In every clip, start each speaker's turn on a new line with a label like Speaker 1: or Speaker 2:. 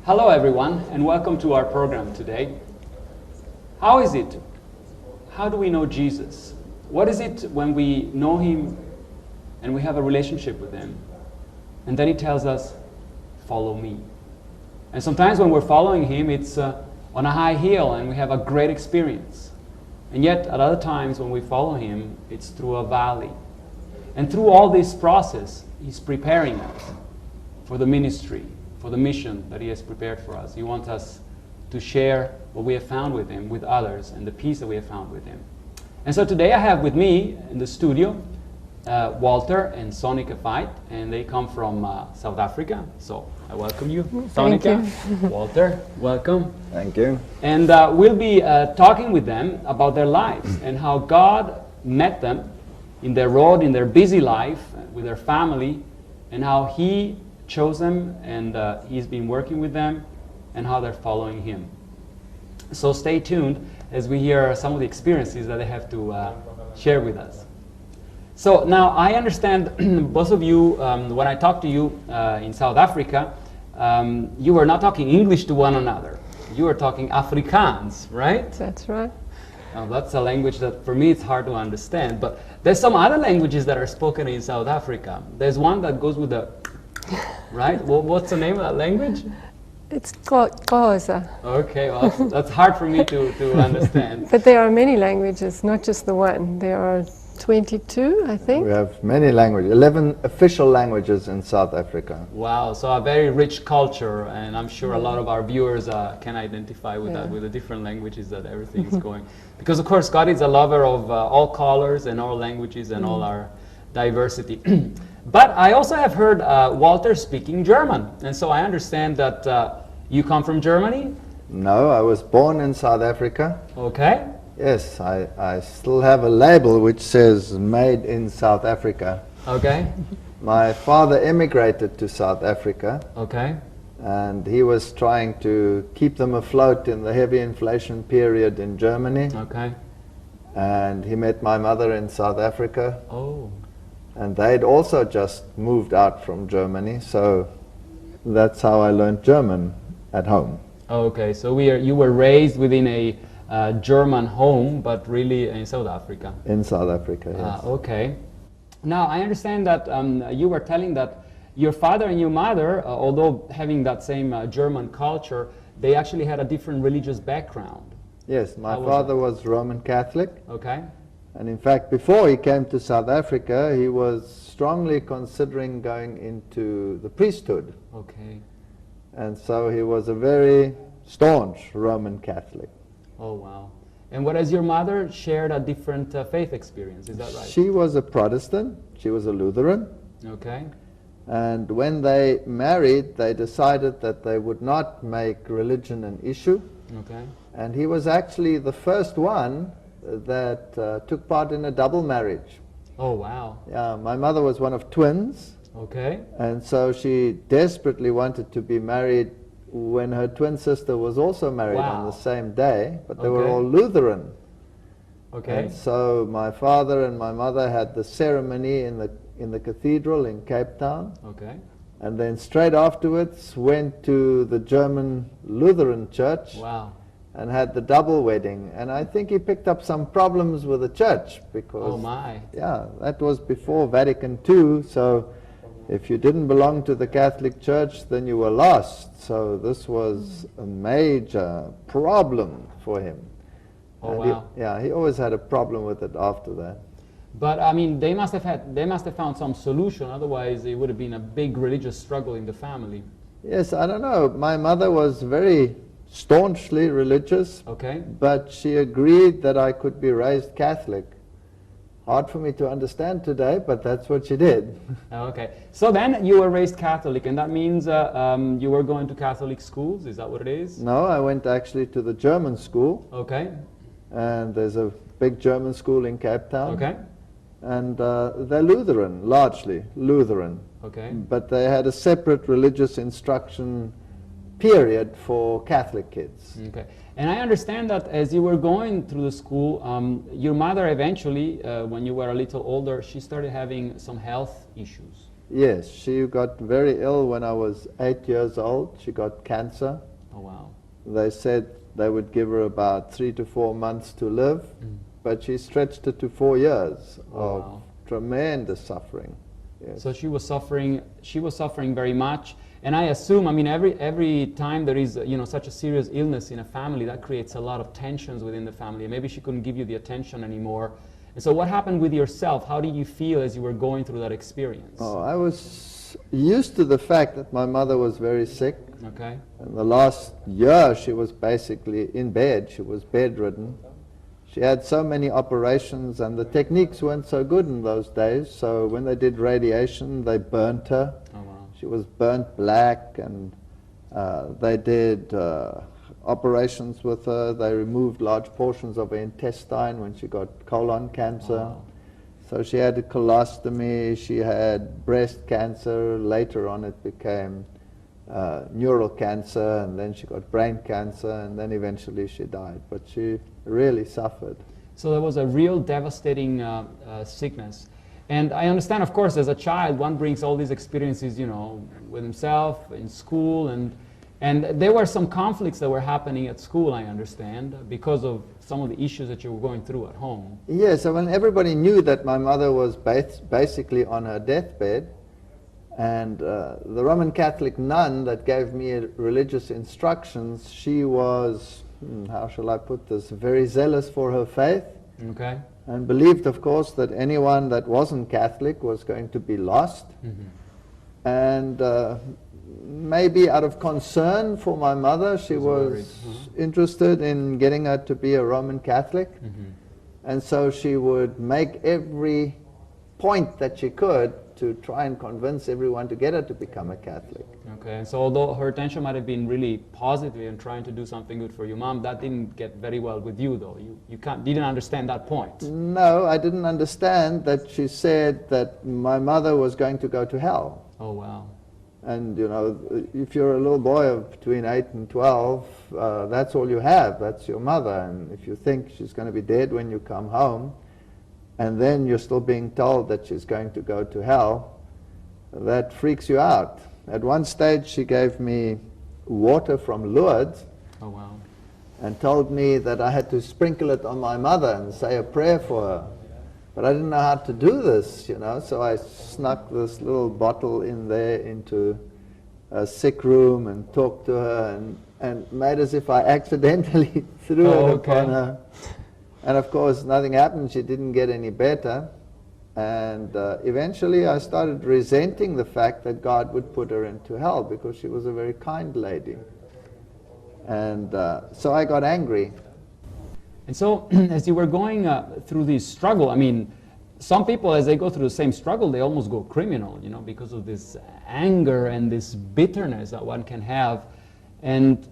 Speaker 1: Hello everyone, and welcome to our program today. How is it? How do we know Jesus? What is it when we know Him and we have a relationship with Him? And then He tells us, follow me. And sometimes when we're following Him, it's on a high hill and we have a great experience. And yet at other times when we follow Him, it's through a valley. And through all this process, He's preparing us for the ministry, for the mission that He has prepared for us. He wants us to share what we have found with Him, with others, and the peace that we have found with Him. And so today I have with me in the studio Walter and Sonica Veith, and they come from South Africa. So I welcome you, Sonica.
Speaker 2: Thank you.
Speaker 1: Walter, welcome.
Speaker 3: Thank you.
Speaker 1: And we'll be talking with them about their lives and how God met them in their road, in their busy life, with their family, and how He chose them and He's been working with them and how they're following Him. So stay tuned as we hear some of the experiences that they have to share with us. So now I understand both of you, when I talked to you in South Africa, you were not talking English to one another. You were talking Afrikaans, right?
Speaker 2: That's right.
Speaker 1: Now that's a language that for me it's hard to understand, but there's some other languages that are spoken in South Africa. There's one that goes with the, right? Well, what's the name of that language?
Speaker 2: It's Xhosa.
Speaker 1: Okay, well that's hard for me to understand.
Speaker 2: But there are many languages, not just the one. There are 22, I think.
Speaker 3: We have many languages, 11 official languages in South Africa.
Speaker 1: Wow, so a very rich culture, and I'm sure a lot of our viewers can identify with that, with the different languages that everything is going. Because of course God is a lover of all colors and all languages and all our diversity. But I also have heard Walter speaking German, and so I understand that you come from Germany?
Speaker 3: No, I was born in South Africa.
Speaker 1: Okay.
Speaker 3: Yes, I still have a label which says made in South Africa.
Speaker 1: Okay.
Speaker 3: My father emigrated to South Africa.
Speaker 1: Okay.
Speaker 3: And he was trying to keep them afloat in the heavy inflation period in Germany.
Speaker 1: Okay.
Speaker 3: And he met my mother in South Africa.
Speaker 1: Oh.
Speaker 3: And they'd also just moved out from Germany, so that's how I learned German at home.
Speaker 1: Okay, so you were raised within a German home, but really in South Africa.
Speaker 3: In South Africa, yes.
Speaker 1: Okay. Now, I understand that you were telling that your father and your mother, although having that same German culture, they actually had a different religious background.
Speaker 3: Yes, my father was Roman Catholic.
Speaker 1: Okay.
Speaker 3: And in fact, before he came to South Africa, he was strongly considering going into the priesthood.
Speaker 1: Okay.
Speaker 3: And so he was a very staunch Roman Catholic.
Speaker 1: Oh, wow. And whereas your mother shared a different faith experience, is that right?
Speaker 3: She was a Protestant. She was a Lutheran.
Speaker 1: Okay.
Speaker 3: And when they married, they decided that they would not make religion an issue.
Speaker 1: Okay.
Speaker 3: And he was actually the first one that took part in a double marriage.
Speaker 1: Oh, wow.
Speaker 3: Yeah, my mother was one of twins.
Speaker 1: Okay.
Speaker 3: And so she desperately wanted to be married when her twin sister was also married on the same day, but they were all Lutheran.
Speaker 1: Okay.
Speaker 3: And so my father and my mother had the ceremony in the cathedral in Cape Town.
Speaker 1: Okay.
Speaker 3: And then straight afterwards went to the German Lutheran church.
Speaker 1: Wow.
Speaker 3: And had the double wedding. And I think he picked up some problems with the church because,
Speaker 1: oh my.
Speaker 3: Yeah, that was before Vatican II, so if you didn't belong to the Catholic Church, then you were lost. So this was a major problem for him.
Speaker 1: Oh,
Speaker 3: and
Speaker 1: wow.
Speaker 3: He always had a problem with it after that.
Speaker 1: But I mean, they must have found some solution, otherwise it would have been a big religious struggle in the family.
Speaker 3: Yes, I don't know. My mother was very staunchly religious,
Speaker 1: okay,
Speaker 3: but she agreed that I could be raised Catholic. Hard for me to understand today, but that's what she did.
Speaker 1: Okay, so then you were raised Catholic, and that means you were going to Catholic schools, is that what it is?
Speaker 3: No, I went actually to the German school.
Speaker 1: Okay.
Speaker 3: And there's a big German school in Cape Town.
Speaker 1: Okay.
Speaker 3: And they're Lutheran, largely Lutheran.
Speaker 1: Okay.
Speaker 3: But they had a separate religious instruction period for Catholic kids.
Speaker 1: Okay. And I understand that as you were going through the school, your mother eventually, when you were a little older, she started having some health issues.
Speaker 3: Yes, she got very ill when I was 8 years old. She got cancer.
Speaker 1: Oh, wow.
Speaker 3: They said they would give her about 3 to 4 months to live, but she stretched it to 4 years of
Speaker 1: Wow.
Speaker 3: tremendous suffering. Yes.
Speaker 1: So she was suffering very much. And I assume, I mean, every time there is, such a serious illness in a family, that creates a lot of tensions within the family. And maybe she couldn't give you the attention anymore. And so what happened with yourself? How did you feel as you were going through that experience?
Speaker 3: Oh, I was used to the fact that my mother was very sick.
Speaker 1: Okay.
Speaker 3: In the last year, she was basically in bed. She was bedridden. She had so many operations, and the techniques weren't so good in those days. So when they did radiation, they burnt her.
Speaker 1: Oh, wow.
Speaker 3: She was burnt black, and they did operations with her. They removed large portions of her intestine when she got colon cancer.
Speaker 1: Wow.
Speaker 3: So she had a colostomy, she had breast cancer. Later on it became neural cancer, and then she got brain cancer, and then eventually she died. But she really suffered.
Speaker 1: So that was a real devastating sickness. And I understand, of course, as a child, one brings all these experiences, with himself, in school, and there were some conflicts that were happening at school, I understand, because of some of the issues that you were going through at home.
Speaker 3: Yes, I mean, everybody knew that my mother was basically on her deathbed, and the Roman Catholic nun that gave me religious instructions, she was, how shall I put this, very zealous for her faith.
Speaker 1: Okay.
Speaker 3: And believed, of course, that anyone that wasn't Catholic was going to be lost. And maybe out of concern for my mother, she was interested in getting her to be a Roman Catholic. And so she would make every point that she could to try and convince everyone to get her to become a Catholic.
Speaker 1: Okay, and so although her attention might have been really positive in trying to do something good for your mom, that didn't get very well with you, though. You didn't understand that point.
Speaker 3: No, I didn't understand that she said that my mother was going to go to hell.
Speaker 1: Oh, wow.
Speaker 3: And, if you're a little boy of between 8 and 12, that's all you have. That's your mother. And if you think she's going to be dead when you come home, and then you're still being told that she's going to go to hell, that freaks you out. At one stage, she gave me water from Lourdes.
Speaker 1: Oh, wow.
Speaker 3: And told me that I had to sprinkle it on my mother and say a prayer for her. But I didn't know how to do this, so I snuck this little bottle in there into a sick room and talked to her and made as if I accidentally threw it upon her. And of course, nothing happened. She didn't get any better. And eventually I started resenting the fact that God would put her into hell, because she was a very kind lady. And so I got angry.
Speaker 1: And so as you were going through this struggle, I mean, some people, as they go through the same struggle, they almost go criminal, because of this anger and this bitterness that one can have. And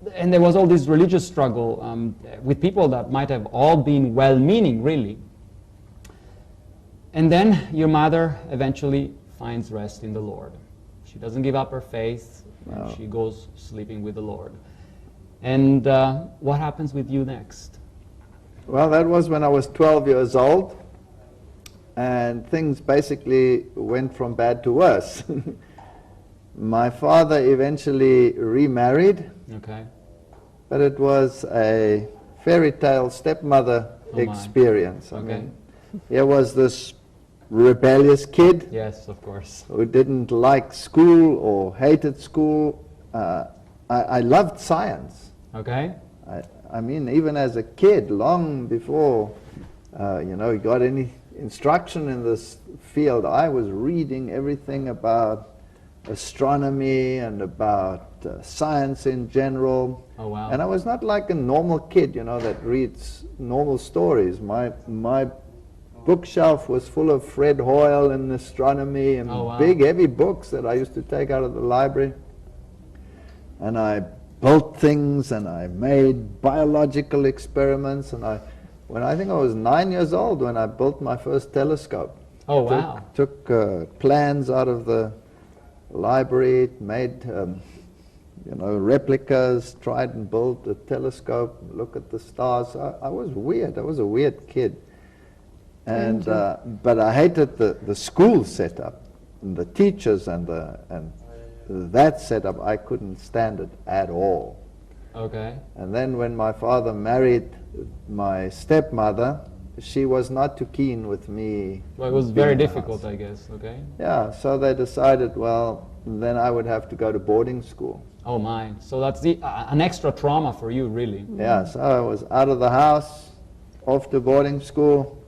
Speaker 1: there was all this religious struggle with people that might have all been well-meaning, really. And then your mother eventually finds rest in the Lord. She doesn't give up her faith.
Speaker 3: No.
Speaker 1: And she goes sleeping with the Lord. And what happens with you next?
Speaker 3: Well, that was when I was 12 years old, and things basically went from bad to worse. My father eventually remarried.
Speaker 1: Okay.
Speaker 3: But it was a fairy tale stepmother experience. I mean, here was this rebellious kid.
Speaker 1: Yes, of course.
Speaker 3: Who didn't like school or hated school. I loved science.
Speaker 1: Okay.
Speaker 3: I mean, even as a kid, long before, you got any instruction in this field, I was reading everything about astronomy and about science in general.
Speaker 1: Oh, wow.
Speaker 3: And I was not like a normal kid, that reads normal stories. My bookshelf was full of Fred Hoyle and astronomy and big, heavy books that I used to take out of the library. And I built things, and I made biological experiments, and I think I was 9 years old when I built my first telescope.
Speaker 1: Oh, wow.
Speaker 3: Took plans out of the library, made replicas, tried and built a telescope, look at the stars. I was weird. I was a weird kid. And but I hated the school setup. the teachers and that setup, I couldn't stand it at all.
Speaker 1: Okay.
Speaker 3: And then when my father married my stepmother, she was not too keen with me.
Speaker 1: Well, it was
Speaker 3: being
Speaker 1: very
Speaker 3: in the
Speaker 1: difficult,
Speaker 3: house.
Speaker 1: I guess. Okay.
Speaker 3: Yeah, so they decided, well, then I would have to go to boarding school.
Speaker 1: Oh my! So that's an extra trauma for you, really.
Speaker 3: Yeah, so I was out of the house, off to boarding school,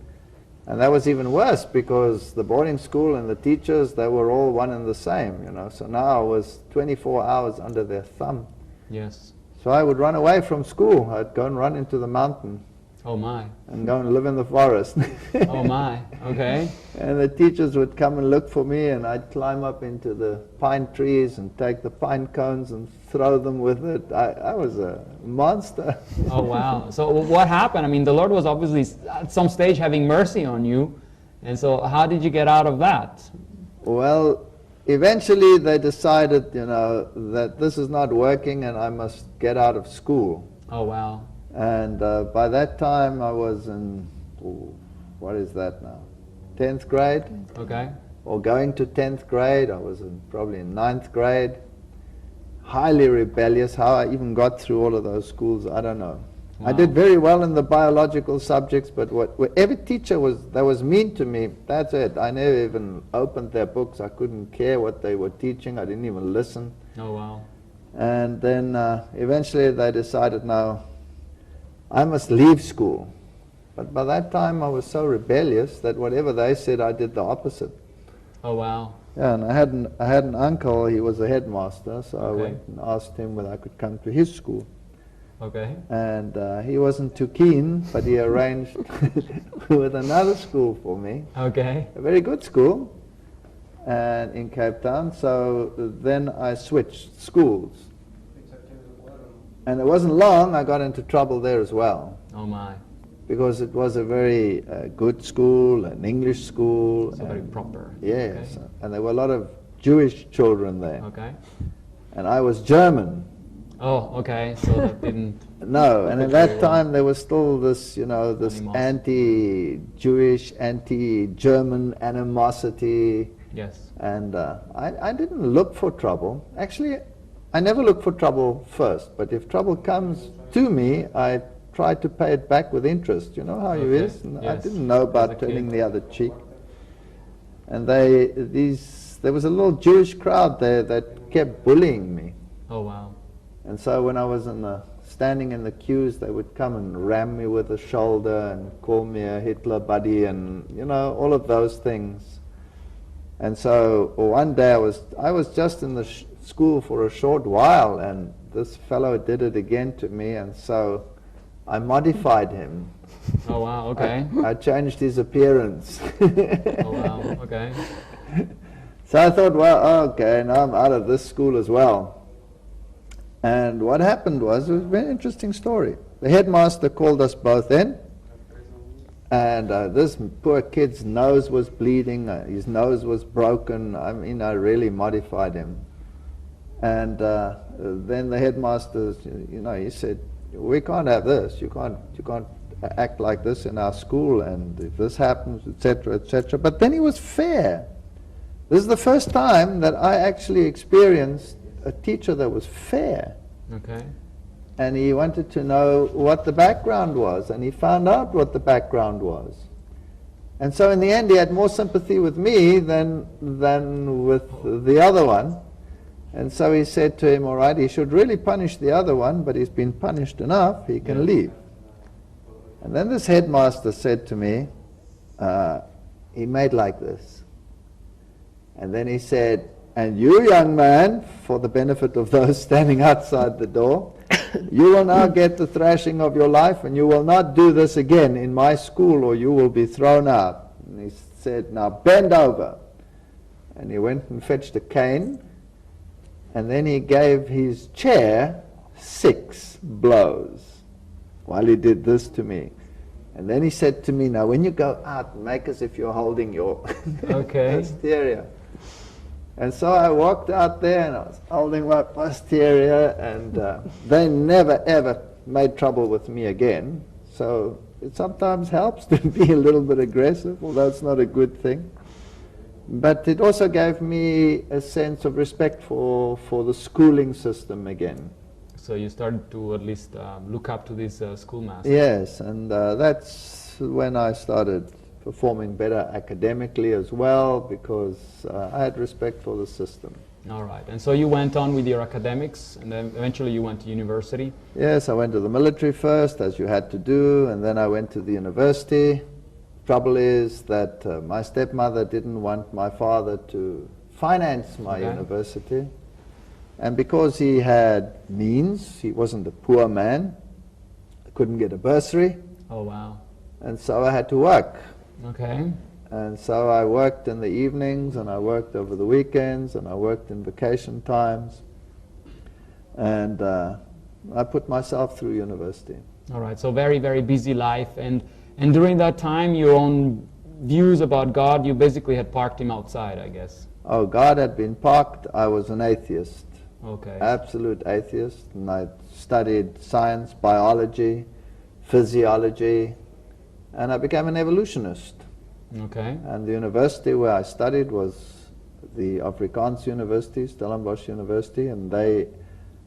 Speaker 3: and that was even worse because the boarding school and the teachers, they were all one and the same, you know. So now I was 24 hours under their thumb.
Speaker 1: Yes.
Speaker 3: So I would run away from school. I'd go and run into the mountain
Speaker 1: Oh my!
Speaker 3: and go and live in the forest.
Speaker 1: Oh my! Okay.
Speaker 3: And the teachers would come and look for me, and I'd climb up into the pine trees and take the pine cones and throw them with it. I was a monster.
Speaker 1: Oh wow! So what happened? I mean, the Lord was obviously at some stage having mercy on you, and so how did you get out of that?
Speaker 3: Well, eventually they decided, you know, that this is not working and I must get out of school.
Speaker 1: Oh wow!
Speaker 3: And by that time I was in, what is that now, 10th grade?
Speaker 1: Okay.
Speaker 3: Or going to 10th grade. I was probably in 9th grade. Highly rebellious. How I even got through all of those schools, I don't know.
Speaker 1: Wow.
Speaker 3: I did very well in the biological subjects, but every teacher that was mean to me, that's it. I never even opened their books. I couldn't care what they were teaching. I didn't even listen.
Speaker 1: Oh wow!
Speaker 3: And then eventually they decided, now I must leave school. But by that time I was so rebellious that whatever they said, I did the opposite.
Speaker 1: Oh wow!
Speaker 3: Yeah, and I had an uncle, he was a headmaster, so I went and asked him whether I could come to his school.
Speaker 1: Okay.
Speaker 3: And he wasn't too keen, but he arranged with another school for me,
Speaker 1: Okay.
Speaker 3: a very good school, and in Cape Town. So then I switched schools. And it wasn't long, I got into trouble there as well,
Speaker 1: Oh my!
Speaker 3: because it was a very good school, an English school.
Speaker 1: So very proper.
Speaker 3: Yes,
Speaker 1: Okay.
Speaker 3: and there were a lot of Jewish children there.
Speaker 1: Okay.
Speaker 3: And I was German.
Speaker 1: Oh, okay. So that didn't.
Speaker 3: No, and at
Speaker 1: Very
Speaker 3: that
Speaker 1: well.
Speaker 3: time there was still this, you know, this
Speaker 1: Animosity.
Speaker 3: anti-Jewish, anti-German animosity.
Speaker 1: Yes.
Speaker 3: And I didn't look for trouble. Actually, I never look for trouble first, but if trouble comes to me, I try to pay it back with interest. You know how you
Speaker 1: Okay.
Speaker 3: is? And I
Speaker 1: Yes.
Speaker 3: didn't know
Speaker 1: As a
Speaker 3: about
Speaker 1: kid.
Speaker 3: turning the other cheek. And there was a little Jewish crowd there that kept bullying me.
Speaker 1: Oh wow!
Speaker 3: And so when I was standing in the queues, they would come and ram me with the shoulder and call me a Hitler buddy and, you know, all of those things. And so one day I was just in the school for a short while, and this fellow did it again to me, and so I modified him.
Speaker 1: Oh wow! Okay.
Speaker 3: I changed his appearance.
Speaker 1: Oh wow! Okay.
Speaker 3: So I thought, well, okay, now I'm out of this school as well. And what happened was, it was a very interesting story. The headmaster called us both in, and this poor kid's nose was bleeding, his nose was broken. I mean, I really modified him. And then the headmaster, you know, he said, we can't have this. You can't act like this in our school, and if this happens, etc., etc. But then he was fair. This is the first time that I actually experienced a teacher that was fair.
Speaker 1: Okay.
Speaker 3: And he wanted to know what the background was, and he found out what the background was. And so in the end he had more sympathy with me than with the other one. And so he said to him, all right, he should really punish the other one, but he's been punished enough, he can leave. And then this headmaster said to me, he made like this. And then he said, and you, young man, for the benefit of those standing outside the door, you will now get the thrashing of your life, and you will not do this again in my school, or you will be thrown out. And he said, now bend over. And he went and fetched a cane, and then he gave his chair 6 blows while he did this to me. And then he said to me, now when you go out, make as if you're holding your
Speaker 1: Okay.
Speaker 3: posterior. And so I walked out there and I was holding my posterior, and they never ever made trouble with me again. So it sometimes helps to be a little bit aggressive, although it's not a good thing. But it also gave me a sense of respect for the schooling system again.
Speaker 1: So you started to at least look up to these schoolmasters.
Speaker 3: Yes, and that's when I started performing better academically as well, because I had respect for the system.
Speaker 1: All right, and so you went on with your academics, and then eventually you went to university.
Speaker 3: Yes, I went to the military first, as you had to do, and then I went to the university. Trouble is that my stepmother didn't want my father to finance my university. And because he had means, he wasn't a poor man, I couldn't get a bursary.
Speaker 1: Oh, wow.
Speaker 3: And so I had to work.
Speaker 1: Okay.
Speaker 3: And so I worked in the evenings, and I worked over the weekends, and I worked in vacation times. And I put myself through university.
Speaker 1: All right, so very, very busy life. And during that time, your own views about God, you basically had parked him outside, I guess.
Speaker 3: Oh, God had been parked. I was an atheist.
Speaker 1: Okay.
Speaker 3: Absolute atheist. And I studied science, biology, physiology, and I became an evolutionist.
Speaker 1: Okay.
Speaker 3: And the university where I studied was the Afrikaans University, Stellenbosch University, and they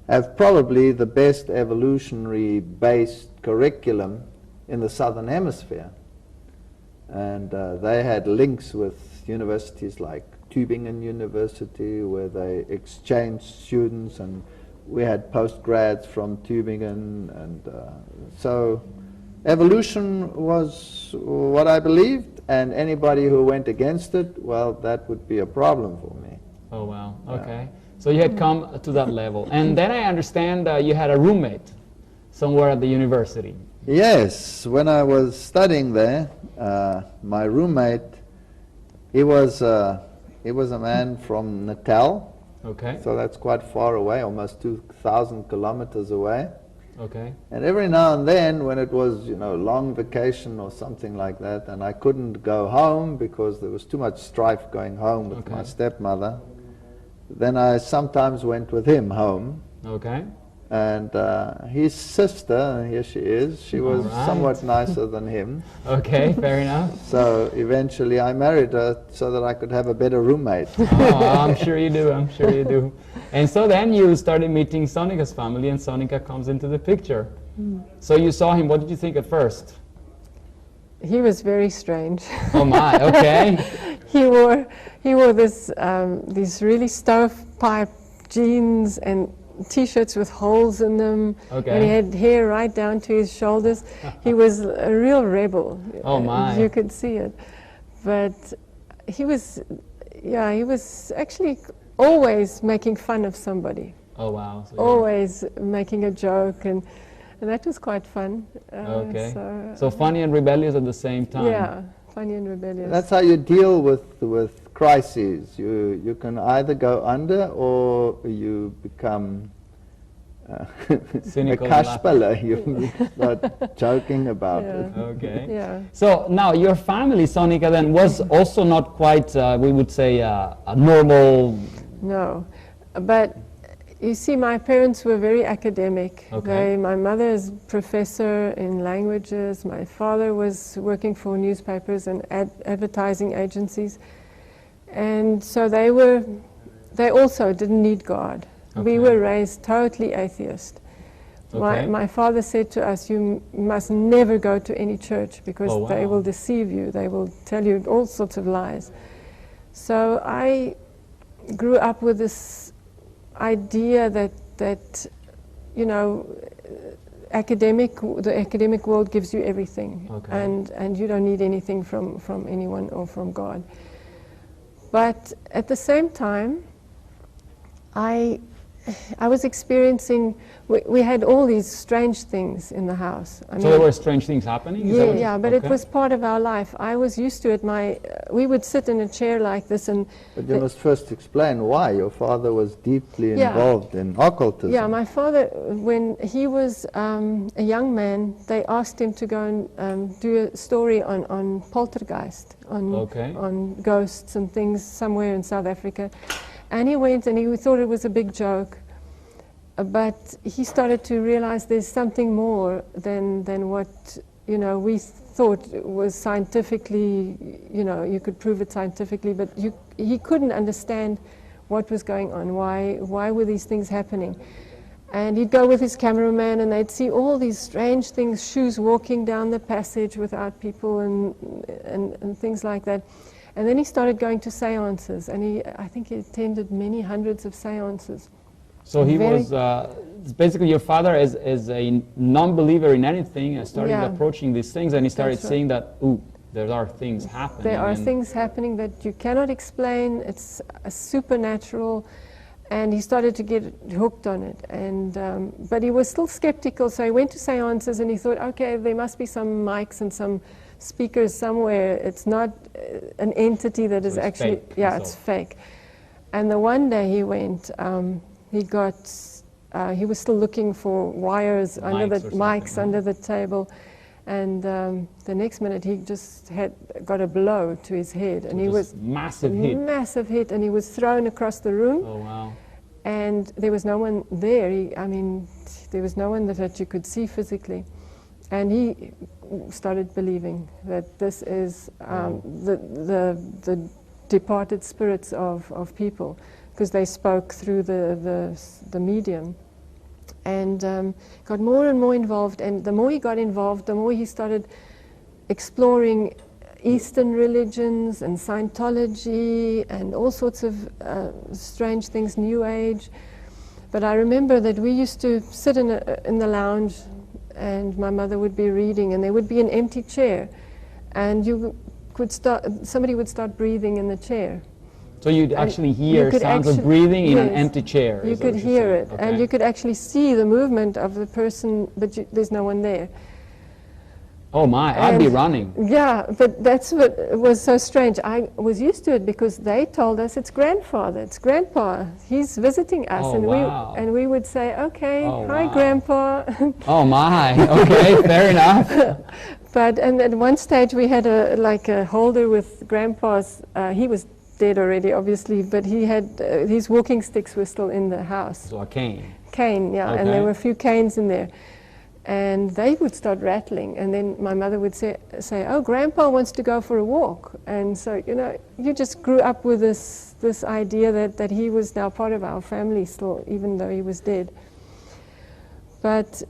Speaker 3: have probably the best evolutionary-based curriculum in the Southern Hemisphere. And they had links with universities like Tübingen University, where they exchanged students, and we had postgrads from Tübingen, and so evolution was what I believed, and anybody who went against it, well, that would be a problem for me.
Speaker 1: Oh, wow. Okay. So you had come to that level. And then I understand you had a roommate somewhere at the university.
Speaker 3: Yes, when I was studying there, my roommate, he was a man from Natal.
Speaker 1: Okay.
Speaker 3: So that's quite far away, almost 2,000 kilometers away.
Speaker 1: Okay.
Speaker 3: And every now and then, when it was, long vacation or something like that, and I couldn't go home because there was too much strife going home with my stepmother, then I sometimes went with him home.
Speaker 1: Okay.
Speaker 3: And his sister, here she is, she was somewhat nicer than him.
Speaker 1: Okay, fair enough.
Speaker 3: So eventually I married her so that I could have a better roommate.
Speaker 1: Oh, I'm sure you do, I'm sure you do. And so then you started meeting Sonica's family, and Sonica comes into the picture. So you saw him, what did you think at first?
Speaker 2: He was very strange.
Speaker 1: Oh my, okay.
Speaker 2: He wore this these really stovepipe jeans and T-shirts with holes in them,
Speaker 1: okay.
Speaker 2: and he had hair right down to his shoulders. He was a real rebel.
Speaker 1: Oh my!
Speaker 2: You could see it, but he was actually always making fun of somebody.
Speaker 1: Oh wow! So
Speaker 2: always making a joke, and that was quite fun.
Speaker 1: Okay. So funny and rebellious at the same time.
Speaker 2: Yeah, funny and rebellious.
Speaker 3: That's how you deal with crises. You can either go under, or you become
Speaker 1: cynical.
Speaker 3: A kasperle. You start joking about it.
Speaker 1: Okay.
Speaker 2: Yeah.
Speaker 1: So now your family, Sonica, then was also not quite, we would say, a normal.
Speaker 2: No, but you see, my parents were very academic.
Speaker 1: Okay.
Speaker 2: My mother is professor in languages. My father was working for newspapers and advertising agencies. And so they also didn't need God.
Speaker 1: Okay.
Speaker 2: We were raised totally atheist.
Speaker 1: Okay.
Speaker 2: My father said to us, you must never go to any church because
Speaker 1: Oh, wow.
Speaker 2: they will deceive you. They will tell you all sorts of lies. So I grew up with this idea that the academic world gives you everything,
Speaker 1: okay.
Speaker 2: and you don't need anything from anyone or from God. But at the same time, I was experiencing, we had all these strange things in the house.
Speaker 1: So there were strange things happening?
Speaker 2: Yeah, but it was part of our life. I was used to it. We would sit in a chair like this and...
Speaker 3: But you must first explain why your father was deeply involved in occultism.
Speaker 2: Yeah, my father, when he was a young man, they asked him to go and do a story on poltergeist, on ghosts and things somewhere in South Africa. And he went and he thought it was a big joke. But he started to realize there's something more than what you know, we thought it was scientifically, you know, you could prove it scientifically, but he couldn't understand what was going on, why were these things happening. And he'd go with his cameraman and they'd see all these strange things, shoes walking down the passage without people and things like that. And then he started going to seances, and I think he attended many hundreds of seances.
Speaker 1: So he was, basically your father is a non-believer in anything and started approaching these things, and he started seeing that, ooh, there are things happening.
Speaker 2: There are things happening that you cannot explain, it's supernatural, and he started to get hooked on it. And but he was still skeptical, so he went to seances and he thought, okay, there must be some mics and some speakers somewhere. It's not an entity that is actually,
Speaker 1: fake,
Speaker 2: it's fake. And the one day he went, he was still looking for wires under the mics under the table, and the next minute he just got a blow to his head, and he was
Speaker 1: massive hit,
Speaker 2: and he was thrown across the room.
Speaker 1: Oh wow!
Speaker 2: And there was no one there. There was no one that you could see physically, and he started believing that this is the departed spirits of people, because they spoke through the medium, and got more and more involved. And the more he got involved, the more he started exploring Eastern religions and Scientology and all sorts of strange things, New Age. But I remember that we used to sit in the lounge, and my mother would be reading, and there would be an empty chair, and somebody would start breathing in the chair.
Speaker 1: So you'd actually hear sounds of breathing in an empty chair.
Speaker 2: You could hear it, and you could actually see the movement of the person, but there's no one there.
Speaker 1: Oh my, I'd be running.
Speaker 2: Yeah, but that's what was so strange. I was used to it because they told us it's grandfather, it's grandpa. He's visiting us, and we would say, okay, hi grandpa.
Speaker 1: Oh my, okay, fair enough.
Speaker 2: And at one stage we had a holder with grandpa's, he was dead already obviously, but he had, his walking sticks were still in the house.
Speaker 1: So a cane.
Speaker 2: Cane, yeah, and there were a few canes in there. And they would start rattling, and then my mother would say, oh, grandpa wants to go for a walk. And so, you know, you just grew up with this idea that he was now part of our family still, even though he was dead. But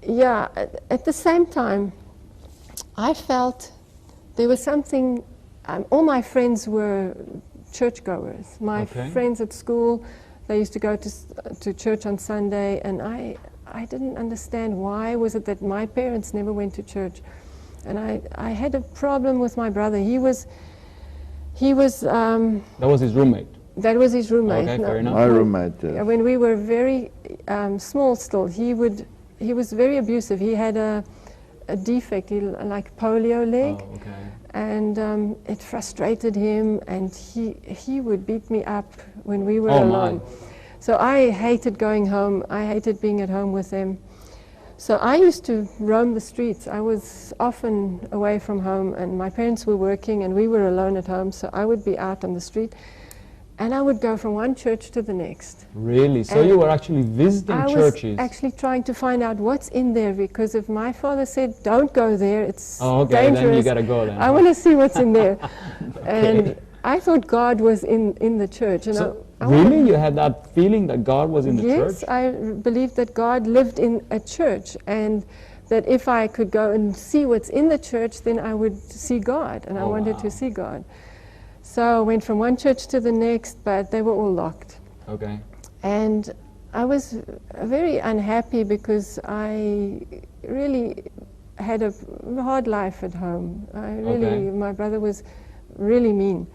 Speaker 2: yeah, at the same time, I felt there was something, all my friends were churchgoers. My friends at school, they used to go to church on Sunday, and I didn't understand why was it that my parents never went to church. And I had a problem with my brother. He was that
Speaker 1: was his roommate.
Speaker 2: That was his roommate.
Speaker 1: Okay, fair enough.
Speaker 3: My roommate, yeah.
Speaker 2: When we were very small still, he was very abusive. He had a defect, like polio leg.
Speaker 1: Oh, okay.
Speaker 2: And it frustrated him, and he would beat me up when we were alone.
Speaker 1: My.
Speaker 2: So I hated going home. I hated being at home with them. So I used to roam the streets. I was often away from home, and my parents were working, and we were alone at home. So I would be out on the street, and I would go from one church to the next.
Speaker 1: Really? So you were actually visiting churches?
Speaker 2: I was actually trying to find out what's in there, because if my father said, don't go there, it's dangerous.
Speaker 1: Then you gotta go then.
Speaker 2: I want to see what's in there. And I thought God was in the church. And
Speaker 1: so really? You had that feeling that God was in the church?
Speaker 2: Yes, I believed that God lived in a church, and that if I could go and see what's in the church, then I would see God, and I wanted to see God. So I went from one church to the next, but they were all locked. Okay. And I was very unhappy because I really had a hard life at home. My brother was really mean.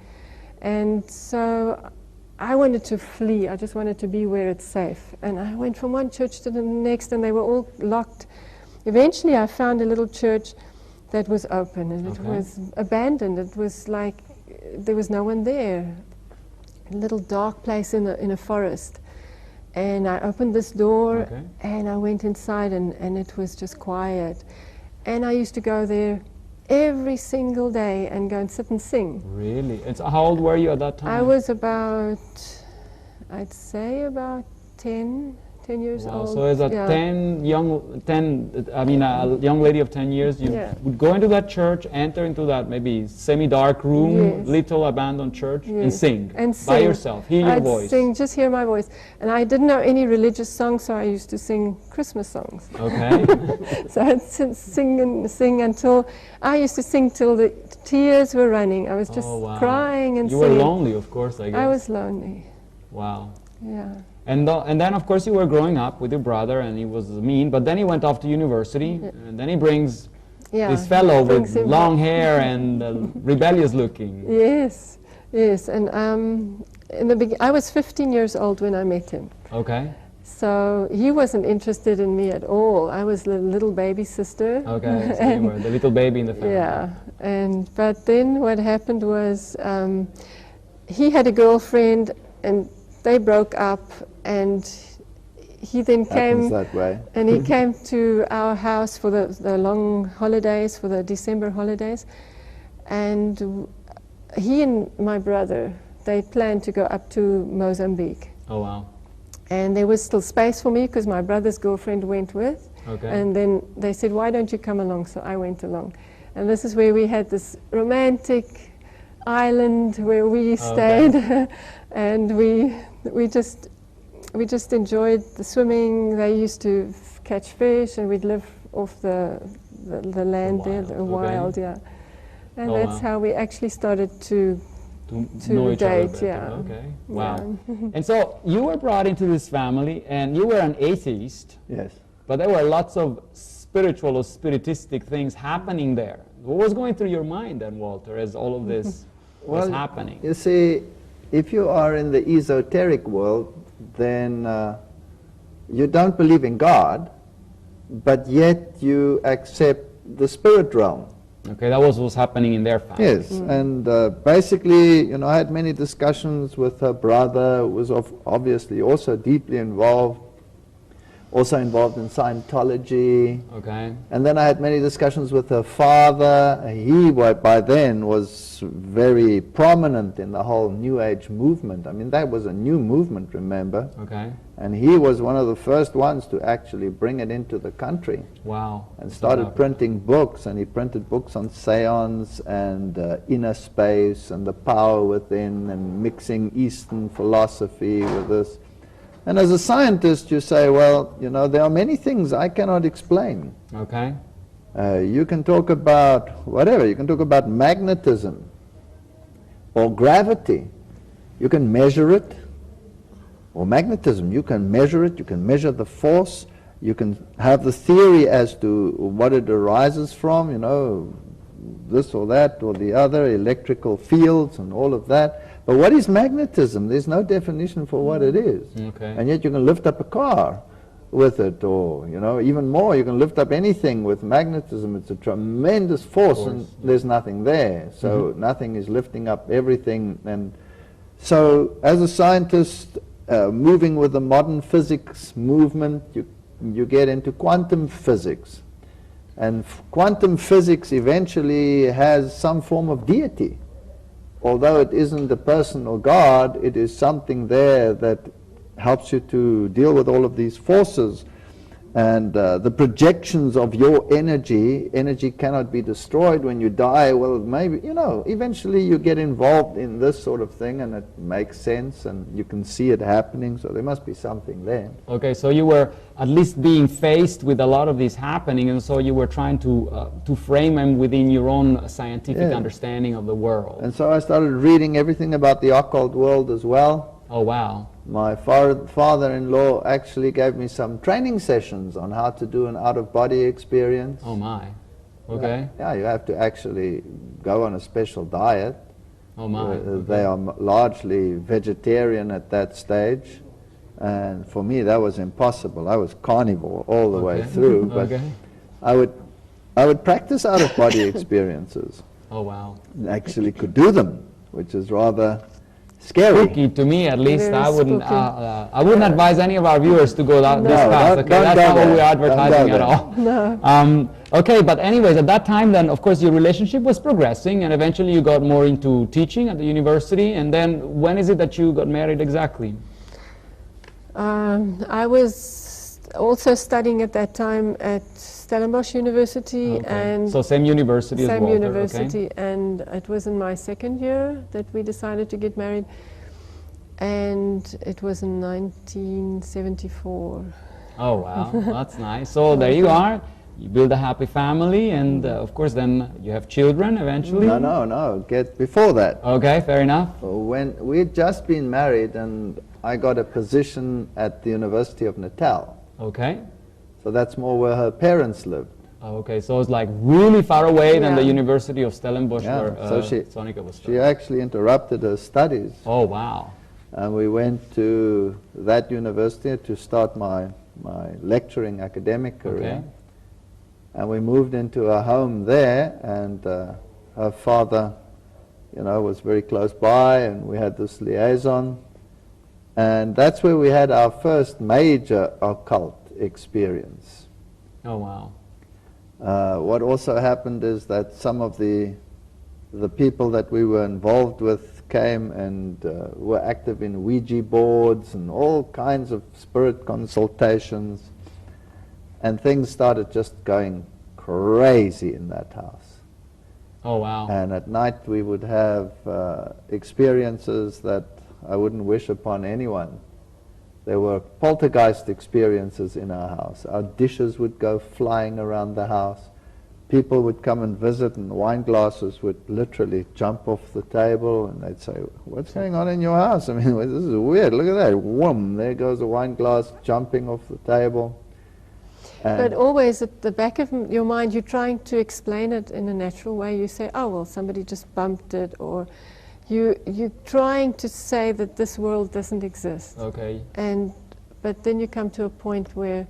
Speaker 2: And so I wanted to flee. I just wanted to be where it's safe. And I went from one church to the next, and they were all locked. Eventually I found a little church that was open, and it was abandoned. It was like there was no one there. A little dark place in a forest. And I opened this door, and I went inside, and it was just quiet. And I used to go there every single day and go and sit and sing.
Speaker 1: Really? And so how old were you at that time?
Speaker 2: I was about, I'd say about 10 10 years
Speaker 1: Wow.
Speaker 2: old.
Speaker 1: So as a a young lady of 10 years, you would go into that church, enter into that maybe semi-dark room, little abandoned church, and sing by yourself, hear your voice.
Speaker 2: Sing, just hear my voice. And I didn't know any religious songs, so I used to sing Christmas songs.
Speaker 1: Okay.
Speaker 2: So I'd sing and sing until, I used to sing till the tears were running. I was just crying and singing.
Speaker 1: You were lonely, of course, I guess.
Speaker 2: I was lonely.
Speaker 1: Wow.
Speaker 2: Yeah.
Speaker 1: And then, of course, you were growing up with your brother, and he was mean, but then he went off to university, and then he brings this fellow with long hair and rebellious looking.
Speaker 2: Yes, yes. And in the I was 15 years old when I met him.
Speaker 1: Okay.
Speaker 2: So he wasn't interested in me at all. I was the little baby sister.
Speaker 1: Okay, so you were the little baby in the family.
Speaker 2: Yeah, but then what happened was he had a girlfriend, and they broke up, and he then came
Speaker 3: that way.
Speaker 2: and he came to our house for the long holidays, for the December holidays, and he and my brother, they planned to go up to Mozambique.
Speaker 1: Oh wow.
Speaker 2: And there was still space for me because my brother's girlfriend went with.
Speaker 1: Okay.
Speaker 2: And then they said, why don't you come along? So I went along. And this is where we had this romantic island where we stayed. And we just enjoyed the swimming. They used to catch fish, and we'd live off the land there, the wild, yeah. And that's how we actually started to
Speaker 1: know each other
Speaker 2: date,
Speaker 1: better. Okay. Wow. And so you were brought into this family, and you were an atheist.
Speaker 3: Yes.
Speaker 1: But there were lots of spiritual or spiritistic things happening there. What was going through your mind then, Walter, as all of this was happening?
Speaker 3: You see, if you are in the esoteric world, then you don't believe in God, but yet you accept the spirit realm.
Speaker 1: Okay, that was what was happening in their family.
Speaker 3: Yes, and basically, you know, I had many discussions with her brother, who was obviously also deeply involved, also involved in Scientology.
Speaker 1: Okay.
Speaker 3: And then I had many discussions with her father. He, by then, was very prominent in the whole New Age movement. I mean, that was a new movement, remember?
Speaker 1: Okay.
Speaker 3: And he was one of the first ones to actually bring it into the country.
Speaker 1: Wow.
Speaker 3: And started printing books, and he printed books on seance and inner space and the power within, and mixing Eastern philosophy with this. And as a scientist, you say, well, you know, there are many things I cannot explain.
Speaker 1: Okay.
Speaker 3: You can talk about whatever. You can talk about magnetism or gravity. You can measure it. Or magnetism, you can measure it, you can measure the force, you can have the theory as to what it arises from, you know, this or that or the other, electrical fields and all of that. But what is magnetism? There's no definition for what it is.
Speaker 1: Okay.
Speaker 3: And yet you can lift up a car with it, or, you know, even more, you can lift up anything with magnetism. It's a tremendous force, and there's nothing there. So nothing is lifting up everything. And so as a scientist, moving with the modern physics movement, you get into quantum physics. And quantum physics eventually has some form of deity. Although it isn't a person or God, it is something there that helps you to deal with all of these forces. And the projections of your energy cannot be destroyed when you die. Well, maybe, you know, eventually you get involved in this sort of thing, and it makes sense, and you can see it happening, so there must be something there.
Speaker 1: Okay, so you were at least being faced with a lot of this happening, and so you were trying to frame them within your own scientific understanding of the world.
Speaker 3: And so I started reading everything about the occult world as well.
Speaker 1: Oh, wow.
Speaker 3: My father-in-law actually gave me some training sessions on how to do an out-of-body experience.
Speaker 1: Oh my, okay.
Speaker 3: Yeah, you have to actually go on a special diet.
Speaker 1: Oh my. Okay.
Speaker 3: They are largely vegetarian at that stage, and for me that was impossible. I was carnivore all the way through, but I would practice out-of-body experiences.
Speaker 1: Oh wow.
Speaker 3: Actually could do them, which is rather scary.
Speaker 1: Spooky to me, at least.
Speaker 2: Very
Speaker 1: I wouldn't advise any of our viewers to go this path. Okay, that's not what we're advertising at all.
Speaker 2: No.
Speaker 1: Okay, but anyways, at that time, then of course your relationship was progressing, and eventually you got more into teaching at the university. And then when is it that you got married exactly?
Speaker 2: I was also studying at that time at Stellenbosch University, and
Speaker 1: so same university as
Speaker 2: same
Speaker 1: Walter,
Speaker 2: university, and it was in my second year that we decided to get married, and it was in 1974.
Speaker 1: Oh wow, that's nice. So there you are. You build a happy family, and of course then you have children eventually.
Speaker 3: No. Before that.
Speaker 1: Okay, fair enough.
Speaker 3: When we'd just been married, and I got a position at the University of Natal.
Speaker 1: Okay.
Speaker 3: So that's more where her parents lived.
Speaker 1: Okay, so it's like really far away than the University of Stellenbosch where
Speaker 3: so
Speaker 1: Sonica was studying.
Speaker 3: She actually interrupted her studies.
Speaker 1: Oh wow.
Speaker 3: And we went to that university to start my lecturing academic career.
Speaker 1: Okay.
Speaker 3: And we moved into a home there, and her father, was very close by, and we had this liaison. And that's where we had our first major occult experience.
Speaker 1: Oh wow.
Speaker 3: What also happened is that some of the people that we were involved with came and were active in Ouija boards and all kinds of spirit consultations, and things started just going crazy in that house.
Speaker 1: Oh wow.
Speaker 3: And at night we would have experiences that I wouldn't wish upon anyone. There were poltergeist experiences in our house. Our dishes would go flying around the house. People would come and visit, and wine glasses would literally jump off the table, and they'd say, "What's going on in your house? I mean, this is weird. Look at that. Whoom, there goes a wine glass jumping off the table."
Speaker 2: But always at the back of your mind, you're trying to explain it in a natural way. You say, oh, well, somebody just bumped it, or you're trying to say that this world doesn't exist.
Speaker 1: Okay.
Speaker 2: But then you come to a point where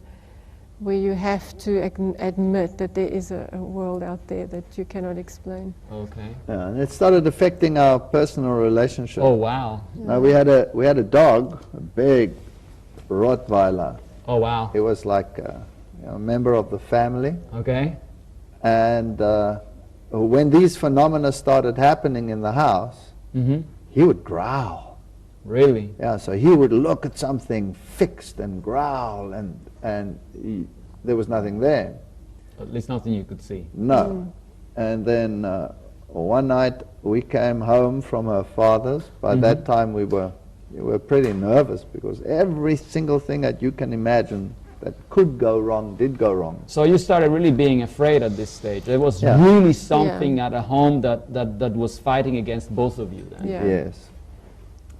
Speaker 2: you have to admit that there is a world out there that you cannot explain.
Speaker 1: Okay.
Speaker 3: Yeah, and it started affecting our personal relationship.
Speaker 1: Oh wow.
Speaker 2: Yeah.
Speaker 3: Now we had a dog, a big Rottweiler.
Speaker 1: Oh wow.
Speaker 3: He was like a member of the family.
Speaker 1: Okay.
Speaker 3: And when these phenomena started happening in the house, he would growl.
Speaker 1: Really?
Speaker 3: Yeah, so he would look at something fixed and growl, and there was nothing there.
Speaker 1: At least nothing you could see.
Speaker 3: No. And then one night we came home from her father's. By that time we were pretty nervous, because every single thing that you can imagine that could go wrong did go wrong.
Speaker 1: So you started really being afraid at this stage. There was really something at a home that was fighting against both of you then.
Speaker 2: Yeah.
Speaker 3: Yes.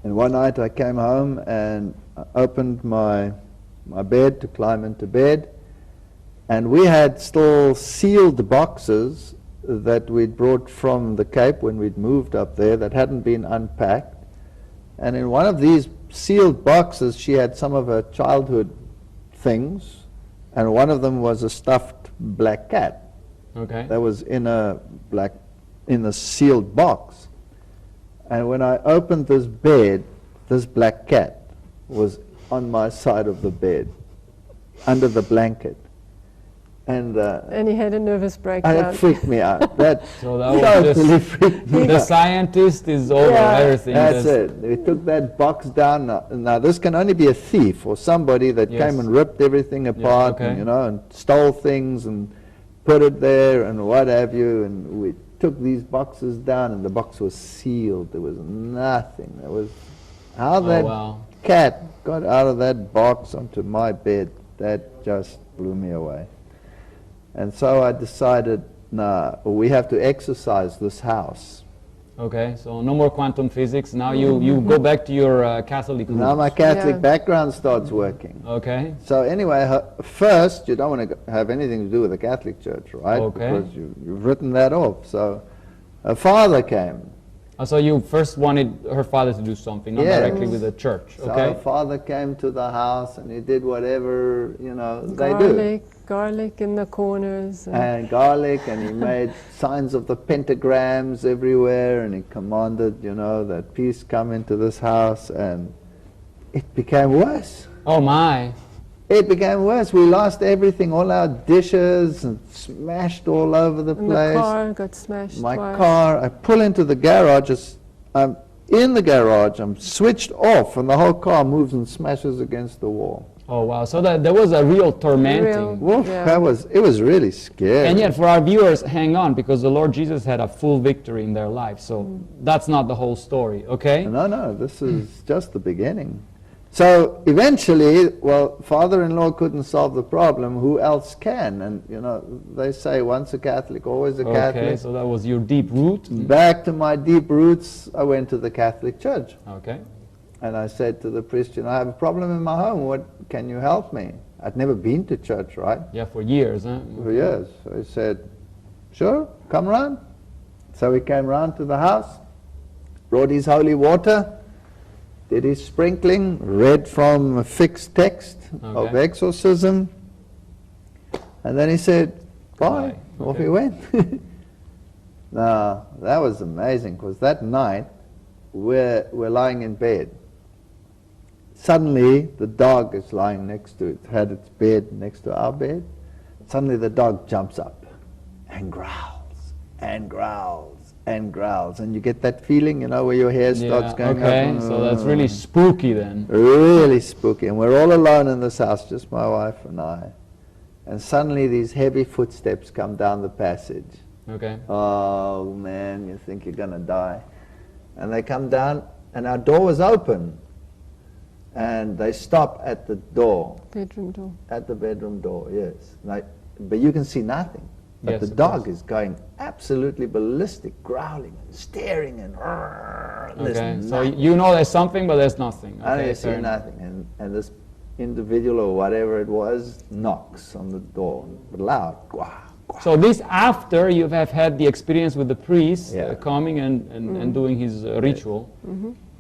Speaker 3: And one night I came home and I opened my bed to climb into bed, and we had still sealed boxes that we'd brought from the Cape when we'd moved up there that hadn't been unpacked. And in one of these sealed boxes she had some of her childhood things, and one of them was a stuffed black cat.
Speaker 1: Okay.
Speaker 3: That was in a sealed box. And when I opened this bed, this black cat was on my side of the bed, under the blanket. And
Speaker 2: he had a nervous breakdown.
Speaker 3: it freaked me out.
Speaker 1: So that was
Speaker 3: totally freaked me
Speaker 1: the
Speaker 3: out.
Speaker 1: scientist is over everything.
Speaker 3: That's it. We took that box down. Now this can only be a thief or somebody that came and ripped everything apart, and stole things and put it there and what have you. And we took these boxes down, and the box was sealed. There was nothing. There was how that cat got out of that box onto my bed. That just blew me away. And so I decided, we have to exercise this house.
Speaker 1: Okay, so no more quantum physics. Now you go back to your Catholic roots.
Speaker 3: Now my Catholic background starts working.
Speaker 1: Okay.
Speaker 3: So anyway, first you don't want to have anything to do with the Catholic Church, right?
Speaker 1: Okay.
Speaker 3: Because you've written that off. So her father came.
Speaker 1: So you first wanted her father to do something, not directly with the church.
Speaker 3: So
Speaker 1: okay.
Speaker 3: her father came to the house, and he did whatever they do.
Speaker 2: Garlic in the corners.
Speaker 3: And garlic, and he made signs of the pentagrams everywhere, and he commanded, that peace come into this house, and it became worse.
Speaker 1: Oh my.
Speaker 3: It became worse. We lost everything, all our dishes, and smashed all over the place.
Speaker 2: The car got smashed
Speaker 3: My
Speaker 2: twice.
Speaker 3: car, I pull into the garage, in the garage, I'm switched off, and the whole car moves and smashes against the wall.
Speaker 1: Oh wow! So that there was a real tormenting.
Speaker 3: Woof,
Speaker 2: Yeah.
Speaker 3: it was really scary.
Speaker 1: And yet, for our viewers, hang on, because the Lord Jesus had a full victory in their life. So that's not the whole story, okay?
Speaker 3: No, this is just the beginning. So eventually, well, father-in-law couldn't solve the problem. Who else can? And you know, they say once a Catholic, always a Catholic.
Speaker 1: Okay, so that was your deep root.
Speaker 3: Back to my deep roots, I went to the Catholic Church.
Speaker 1: Okay.
Speaker 3: And I said to the priest, you know, I have a problem in my home. What can you help me? I'd never been to church, right?
Speaker 1: Yeah, for years, huh?
Speaker 3: For years. So he said, sure, come round. So he came round to the house, brought his holy water, did his sprinkling, read from a fixed text of exorcism, and then he said, bye. Off he went. Now, that was amazing, because that night, we're lying in bed. Suddenly, the dog is lying next to it, had its bed next to our bed. Suddenly the dog jumps up and growls and growls and growls. And you get that feeling, you know, where your hair starts going up.
Speaker 1: Okay, so that's really spooky then.
Speaker 3: Really spooky. And we're all alone in this house, just my wife and I. And suddenly these heavy footsteps come down the passage.
Speaker 1: Okay.
Speaker 3: Oh man, you think you're going to die. And they come down, and our door was open. And they stop at the door.
Speaker 2: Bedroom door.
Speaker 3: At the bedroom door, yes. But you can see nothing. But
Speaker 1: Yes,
Speaker 3: the
Speaker 1: of
Speaker 3: dog
Speaker 1: course.
Speaker 3: is going absolutely ballistic, growling and staring and
Speaker 1: Okay, so you know there's something, but there's nothing.
Speaker 3: I
Speaker 1: Okay,
Speaker 3: don't see nothing. And this individual or whatever it was knocks on the door, but loud. Gwah, gwah.
Speaker 1: So this after you have had the experience with the priest
Speaker 3: Yeah.
Speaker 1: coming and doing his ritual.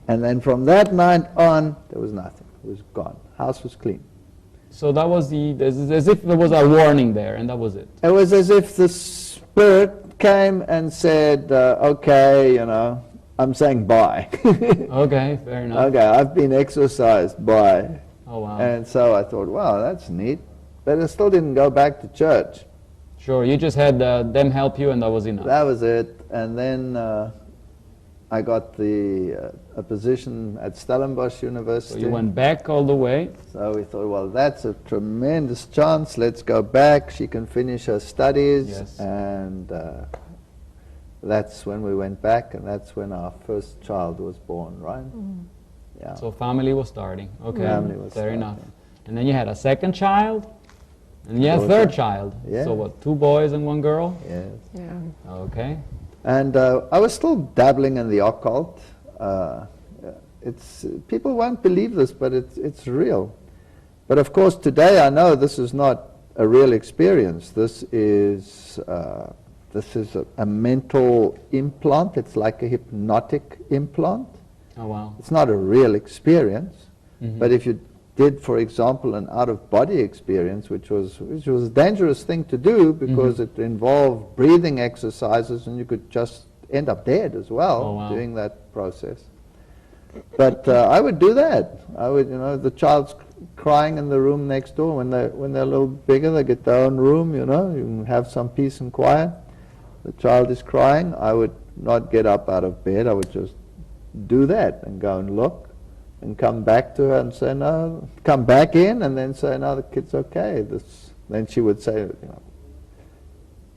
Speaker 3: And then from that night on, there was nothing. It was gone. House was clean.
Speaker 1: So that was as if there was a warning there, and that was it.
Speaker 3: It was as if the Spirit came and said, okay, you know, I'm saying bye.
Speaker 1: Okay, fair enough.
Speaker 3: Okay, I've been exorcised, bye.
Speaker 1: Oh wow.
Speaker 3: And so I thought, wow, that's neat. But I still didn't go back to church.
Speaker 1: Sure, you just had them help you, and that was enough.
Speaker 3: That was it. And then I got a position at Stellenbosch University.
Speaker 1: So you went back all the way.
Speaker 3: So we thought, well, that's a tremendous chance. Let's go back. She can finish her studies.
Speaker 1: Yes.
Speaker 3: And that's when we went back, and that's when our first child was born, right? Yeah.
Speaker 1: So family was starting. Okay,
Speaker 3: Family was
Speaker 1: fair
Speaker 3: starting.
Speaker 1: enough. And then you had a second child, and you had a
Speaker 3: Daughter.
Speaker 1: third child.
Speaker 3: Yeah.
Speaker 1: So what, 2 boys and 1 girl?
Speaker 3: Yes.
Speaker 2: Yeah.
Speaker 1: Okay.
Speaker 3: And I was still dabbling in the occult. People won't believe this, but it's real. But of course, today I know this is not a real experience. This is a mental implant. It's like a hypnotic implant.
Speaker 1: Oh wow.
Speaker 3: It's not a real experience. But if you did, for example, an out-of-body experience, which was a dangerous thing to do because it involved breathing exercises, and you could just end up dead as well doing that process. But I would do that. I would, you know, the child's crying in the room next door. When they're a little bigger, they get their own room. You know, you can have some peace and quiet. The child is crying. I would not get up out of bed. I would just do that and go and look. And come back to her and say, no, come back in, and then say, no, the kid's okay. Then she would say, you know,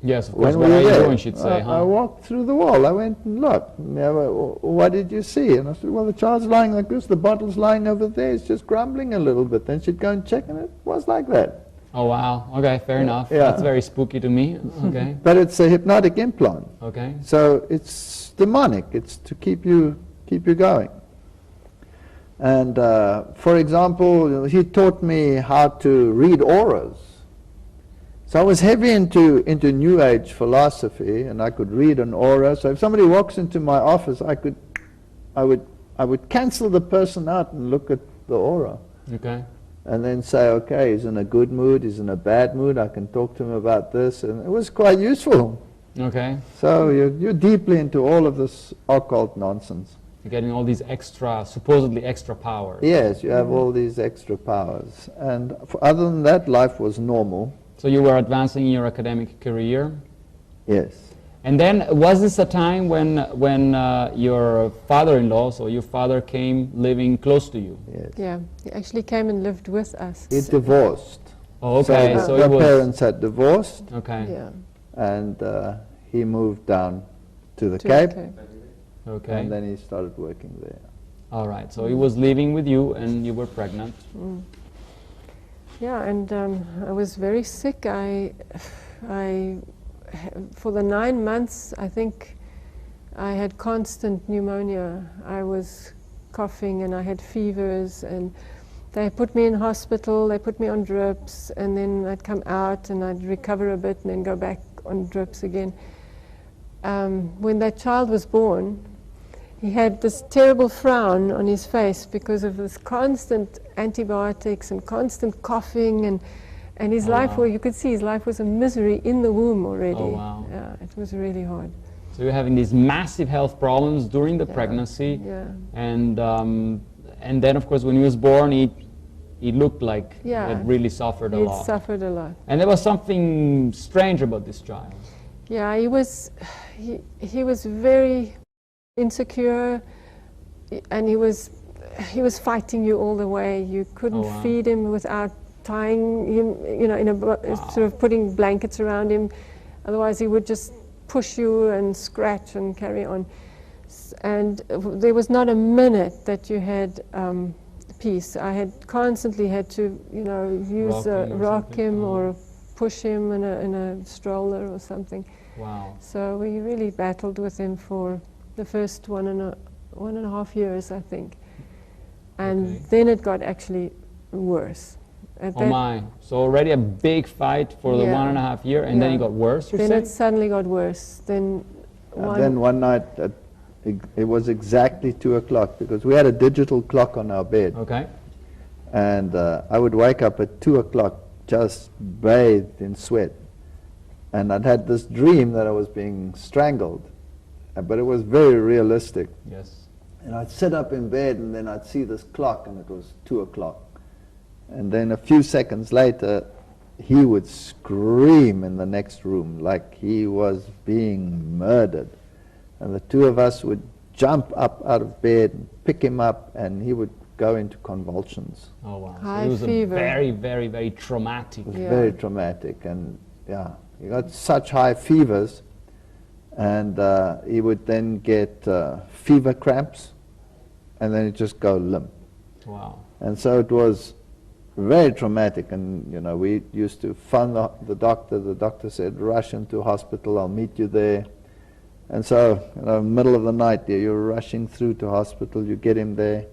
Speaker 1: Yes, of course.
Speaker 3: when
Speaker 1: What
Speaker 3: were
Speaker 1: are
Speaker 3: you
Speaker 1: you
Speaker 3: there?
Speaker 1: doing? She'd say,
Speaker 3: I walked through the wall. I went and looked. What did you see? And I said, well, the child's lying like this. The bottle's lying over there. It's just grumbling a little bit. Then she'd go and check, and it was like that.
Speaker 1: Oh wow. Okay, fair enough.
Speaker 3: Yeah.
Speaker 1: That's very spooky to me. Okay.
Speaker 3: But it's a hypnotic implant.
Speaker 1: Okay.
Speaker 3: So it's demonic. It's to keep you going. And for example, he taught me how to read auras. So I was heavy into New Age philosophy, and I could read an aura. So if somebody walks into my office, I would cancel the person out and look at the aura,
Speaker 1: Okay.
Speaker 3: and then say, okay, he's in a good mood, he's in a bad mood. I can talk to him about this, and it was quite useful.
Speaker 1: Okay.
Speaker 3: So you're deeply into all of this occult nonsense.
Speaker 1: You're getting all these supposedly extra powers.
Speaker 3: Yes, you have all these extra powers. And other than that, life was normal.
Speaker 1: So you were advancing in your academic career.
Speaker 3: Yes.
Speaker 1: And then, was this a time when your father-in-law, so your father, came living close to you?
Speaker 3: Yes.
Speaker 2: Yeah, he actually came and lived with us.
Speaker 3: He divorced.
Speaker 1: Oh, okay.
Speaker 3: So,
Speaker 1: So
Speaker 3: my parents had divorced,
Speaker 1: okay.
Speaker 2: Yeah.
Speaker 3: and he moved down to the
Speaker 2: To
Speaker 3: Cape,
Speaker 1: Okay.
Speaker 3: and then he started working there.
Speaker 1: All right. So he was living with you, and you were pregnant.
Speaker 2: Yeah, and I was very sick. For the 9 months, I think I had constant pneumonia. I was coughing and I had fevers, and they put me in hospital, they put me on drips, and then I'd come out and I'd recover a bit and then go back on drips again. When that child was born, he had this terrible frown on his face because of this constant antibiotics and constant coughing, and his life,
Speaker 1: wow.
Speaker 2: you could see his life was a misery in the womb already.
Speaker 1: Oh, wow.
Speaker 2: Yeah, it was really hard.
Speaker 1: So you're having these massive health problems during the
Speaker 2: Yeah.
Speaker 1: pregnancy,
Speaker 2: Yeah.
Speaker 1: and then of course when he was born, he looked like
Speaker 2: Yeah.
Speaker 1: he had really suffered a
Speaker 2: He'd
Speaker 1: lot.
Speaker 2: suffered a lot.
Speaker 1: And there was something strange about this child.
Speaker 2: Yeah, he was very insecure, and he was fighting you all the way. You couldn't
Speaker 1: Oh, wow.
Speaker 2: feed him without tying him, sort of putting blankets around him. Otherwise, he would just push you and scratch and carry on. And there was not a minute that you had peace. I had constantly had to, rock him or push him in a stroller or something.
Speaker 1: Wow.
Speaker 2: So we really battled with him for the first 1.5 years, I think. And
Speaker 1: Okay.
Speaker 2: then it got actually worse. At
Speaker 1: Oh
Speaker 2: that-
Speaker 1: my. So already a big fight for the
Speaker 2: Yeah.
Speaker 1: 1.5 year, and then
Speaker 2: Yeah.
Speaker 1: it got worse, you
Speaker 2: Then
Speaker 1: said?
Speaker 2: it suddenly got worse. Then
Speaker 3: And then one night, it was exactly 2 o'clock, because we had a digital clock on our bed.
Speaker 1: Okay.
Speaker 3: And I would wake up at 2 o'clock just bathed in sweat. And I'd had this dream that I was being strangled, but it was very realistic.
Speaker 1: Yes.
Speaker 3: And I'd sit up in bed, and then I'd see this clock, and it was 2 o'clock. And then a few seconds later, he would scream in the next room like he was being murdered. And the two of us would jump up out of bed and pick him up, and he would go into convulsions.
Speaker 1: Oh wow.
Speaker 2: High
Speaker 1: so it was
Speaker 2: fever.
Speaker 1: a very, very, very traumatic.
Speaker 3: It was
Speaker 2: Yeah.
Speaker 3: very traumatic, and yeah, he got such high fevers, and he would then get fever cramps, and then he'd just go limp.
Speaker 1: Wow.
Speaker 3: And so it was very traumatic, and we used to phone the doctor. The doctor said, rush into hospital, I'll meet you there. And so, middle of the night, you're rushing through to hospital, you get him there,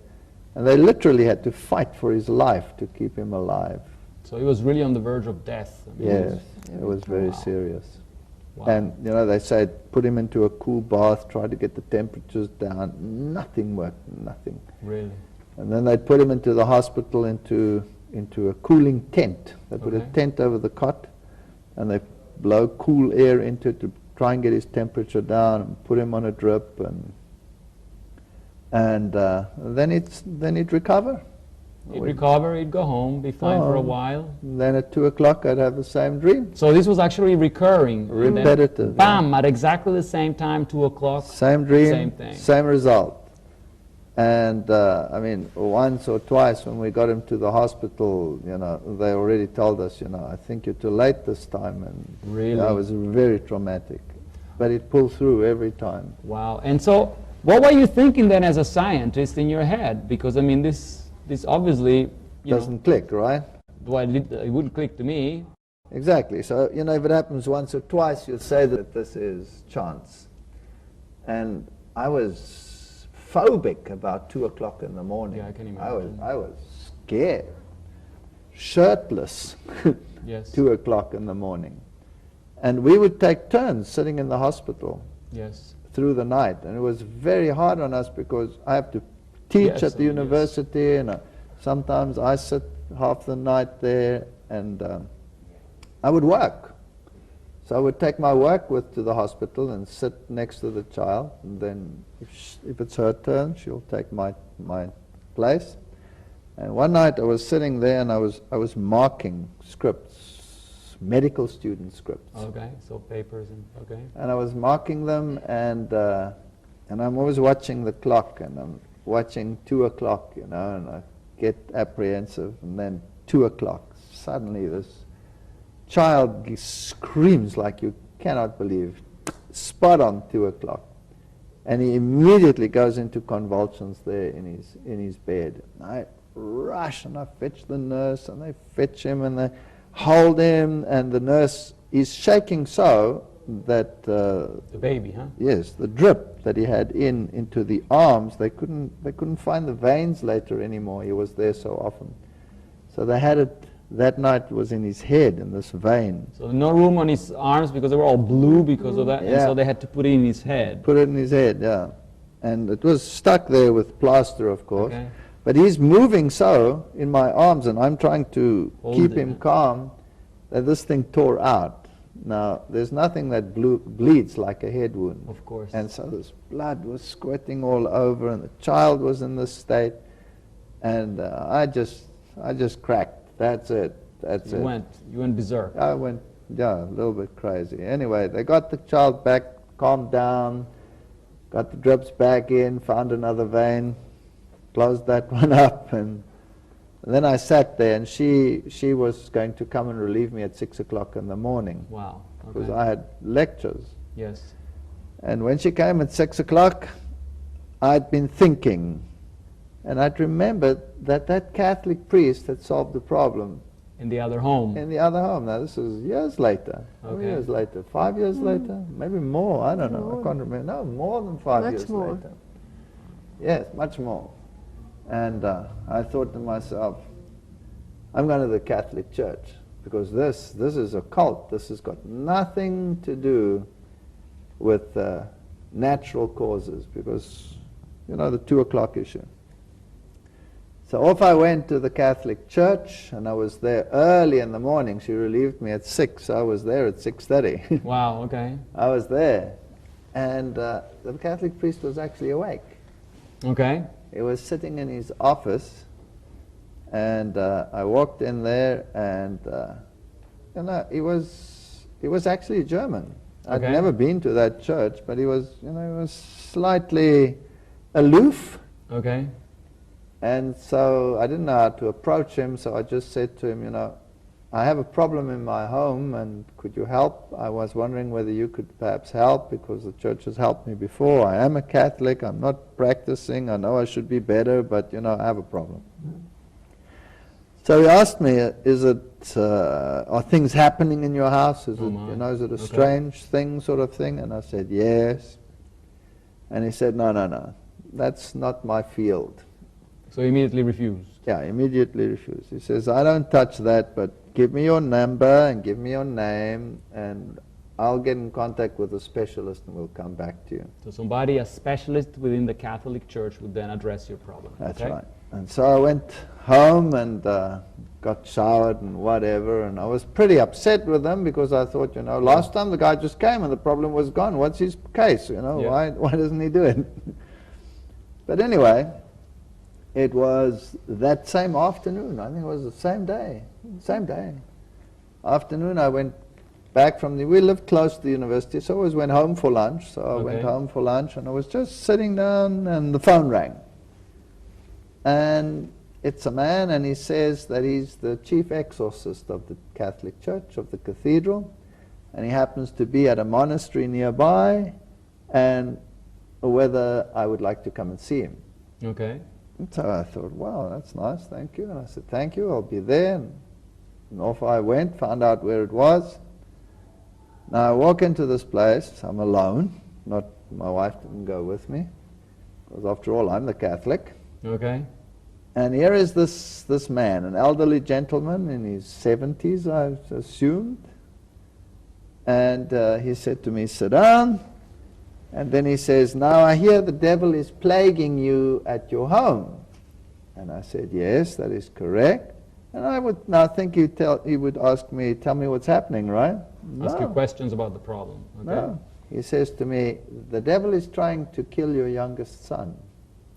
Speaker 3: and they literally had to fight for his life to keep him alive.
Speaker 1: So he was really on the verge of death. I mean,
Speaker 3: Yes, it was very
Speaker 1: Wow.
Speaker 3: serious.
Speaker 1: Wow.
Speaker 3: And they said, put him into a cool bath, try to get the temperatures down. Nothing worked, nothing.
Speaker 1: Really.
Speaker 3: And then they'd put him into the hospital, into a cooling tent. They put a
Speaker 1: Okay.
Speaker 3: tent over the cot, and they blow cool air into it to try and get his temperature down, and put him on a drip, and then he'd recover.
Speaker 1: He'd recover, he'd go home, be fine for a
Speaker 3: Oh.
Speaker 1: while.
Speaker 3: And then at 2 o'clock, I'd have the same dream.
Speaker 1: So this was actually recurring. and then
Speaker 3: Repetitive.
Speaker 1: Bam! At exactly the same time, 2 o'clock.
Speaker 3: Same dream,
Speaker 1: Same thing.
Speaker 3: same result. And once or twice when we got him to the hospital, they already told us, I think you're too late this time. And
Speaker 1: Really?
Speaker 3: it was very traumatic. But it pulled through every time.
Speaker 1: Wow. And so, what were you thinking then as a scientist in your head? Because I mean, this obviously
Speaker 3: Doesn't click, right?
Speaker 1: well, it wouldn't click to me.
Speaker 3: Exactly. So, if it happens once or twice, you'll say that this is chance. And I was phobic about 2 o'clock in the morning.
Speaker 1: Yeah, I can imagine.
Speaker 3: I was scared, shirtless,
Speaker 1: Yes.
Speaker 3: 2 o'clock in the morning. And we would take turns sitting in the hospital
Speaker 1: Yes.
Speaker 3: through the night. And it was very hard on us because I have to teach
Speaker 1: Yes,
Speaker 3: at the university, and sometimes I sit half the night there, and I would work. So I would take my work to the hospital and sit next to the child, and then if it's her turn, she'll take my place. And one night I was sitting there, and I was marking scripts medical student scripts.
Speaker 1: Okay, so papers and, okay.
Speaker 3: And I was marking them, and I'm always watching the clock, and I'm watching 2 o'clock, you know, and I get apprehensive, and then 2 o'clock. Suddenly this child screams like you cannot believe, spot on 2 o'clock. And he immediately goes into convulsions there in his bed. And I rush and I fetch the nurse, and they fetch him and they hold him, and the nurse is shaking so that
Speaker 1: the baby, huh?
Speaker 3: Yes, the drip that he had into the arms, they couldn't find the veins later anymore. He was there so often, so they had it that night. Was in his head, in this vein.
Speaker 1: So no room on his arms because they were all blue because of that,
Speaker 3: yeah.
Speaker 1: And so they had to put it in his head.
Speaker 3: Put it in his head, yeah, and it was stuck there with plaster, of course.
Speaker 1: Okay.
Speaker 3: But he's moving so in my arms, and I'm trying to keep him calm, that this thing tore out. Now, there's nothing that bleeds like a head wound.
Speaker 1: Of course.
Speaker 3: And so this blood was squirting all over, and the child was in this state, and I just cracked. That's it. That's it.
Speaker 1: You went berserk.
Speaker 3: I went, yeah, a little bit crazy. Anyway, they got the child back, calmed down, got the drips back in, found another vein, closed that one up, and then I sat there, and she was going to come and relieve me at 6 o'clock in the morning.
Speaker 1: Wow. Okay.
Speaker 3: Because I had lectures.
Speaker 1: Yes.
Speaker 3: And when she came at 6 o'clock, I'd been thinking, and I'd remembered that Catholic priest had solved the problem.
Speaker 1: In the other home.
Speaker 3: In the other home. Now, this was years later. How many years later? 5 years later? Maybe more. I don't know. I can't remember. No, more than 5 years later. Yes, much more. And I thought to myself, I'm going to the Catholic Church, because this is a cult. This has got nothing to do with natural causes, because, you know, the 2 o'clock issue. So off I went to the Catholic Church, and I was there early in the morning. She relieved me at 6. I was there at 6:30.
Speaker 1: Wow, okay.
Speaker 3: I was there. And the Catholic priest was actually awake.
Speaker 1: Okay.
Speaker 3: He was sitting in his office, and I walked in there, and you know, he was actually German. I'd never been to that church, but he was, you know, he was slightly aloof.
Speaker 1: Okay.
Speaker 3: And so I didn't know how to approach him, so I just said to him, you know, I have a problem in my home, and could you help? I was wondering whether you could perhaps help, because the church has helped me before. I am a Catholic, I'm not practicing, I know I should be better, but, you know, I have a problem. So he asked me, are things happening in your house? Is it a strange thing, sort of thing? And I said, yes. And he said, no, that's not my field.
Speaker 1: So he immediately refused?
Speaker 3: Yeah, immediately refused. He says, I don't touch that, but give me your number and give me your name, and I'll get in contact with a specialist and we'll come back to you.
Speaker 1: So somebody, a specialist within the Catholic Church, would then address your problem.
Speaker 3: That's right. And so I went home and got showered and whatever, and I was pretty upset with him, because I thought, you know, last time the guy just came and the problem was gone. What's his case? You know, why doesn't he do it? But anyway, it was that same afternoon. I think it was the same day. Afternoon, I went back from we lived close to the university, so I always went home for lunch. So I went home for lunch, and I was just sitting down, and the phone rang. And it's a man, and he says that he's the chief exorcist of the Catholic Church, of the cathedral, and he happens to be at a monastery nearby, and whether I would like to come and see him.
Speaker 1: Okay.
Speaker 3: And so I thought, wow, that's nice, thank you. And I said, thank you, I'll be there. And off I went, found out where it was. Now I walk into this place, I'm alone, my wife didn't go with me, because after all, I'm the Catholic.
Speaker 1: Okay.
Speaker 3: And here is this man, an elderly gentleman in his 70s, I assumed. And he said to me, sit down. And then he says, now I hear the devil is plaguing you at your home. And I said, yes, that is correct. And I would now think he would ask me, tell me what's happening, right?
Speaker 1: Ask you questions about the problem. Okay.
Speaker 3: No. He says to me, the devil is trying to kill your youngest son.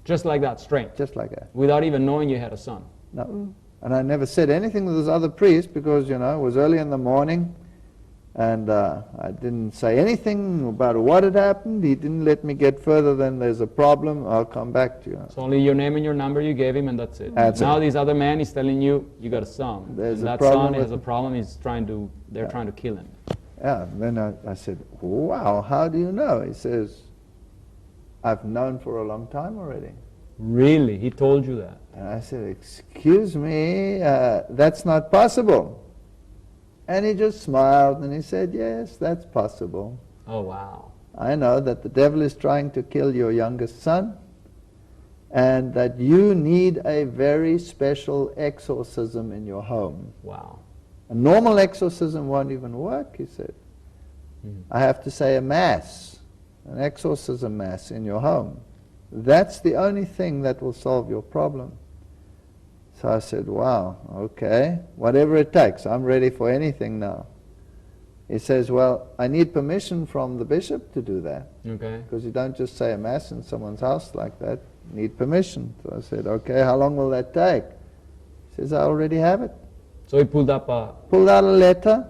Speaker 1: Just like that, straight?
Speaker 3: Just like that.
Speaker 1: Without even knowing you had a son?
Speaker 3: No. And I never said anything to this other priest because, it was early in the morning, and I didn't say anything about what had happened. He didn't let me get further than there's a problem, I'll come back to you.
Speaker 1: So only your name and your number you gave him, and that's it. Now this other man is telling you, you got a son.
Speaker 3: There's
Speaker 1: and
Speaker 3: a
Speaker 1: that
Speaker 3: problem
Speaker 1: son has a problem, they're trying to kill him.
Speaker 3: Yeah, and then I said, wow, how do you know? He says, I've known for a long time already.
Speaker 1: Really? He told you that?
Speaker 3: And I said, excuse me, that's not possible. And he just smiled and he said, yes, that's possible.
Speaker 1: Oh, wow.
Speaker 3: I know that the devil is trying to kill your youngest son, and that you need a very special exorcism in your home.
Speaker 1: Wow.
Speaker 3: A normal exorcism won't even work, he said. I have to say a mass, an exorcism mass in your home. That's the only thing that will solve your problem. So I said, wow, okay, whatever it takes, I'm ready for anything now. He says, well, I need permission from the bishop to do that.
Speaker 1: Okay.
Speaker 3: Because you don't just say a mass in someone's house like that. You need permission. So I said, okay, how long will that take? He says, I already have it.
Speaker 1: So he pulled out
Speaker 3: a letter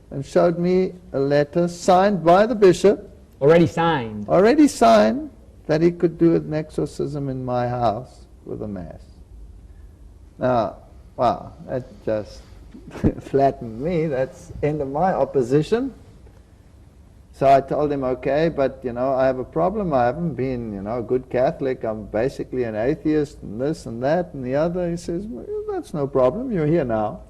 Speaker 3: and showed me a letter signed by the bishop.
Speaker 1: Already signed?
Speaker 3: Already signed, that he could do an exorcism in my house with a mass. Now, wow, that just flattened me. That's the end of my opposition. So I told him, okay, but I have a problem. I haven't been, a good Catholic. I'm basically an atheist and this and that and the other. He says, well, that's no problem. You're here now.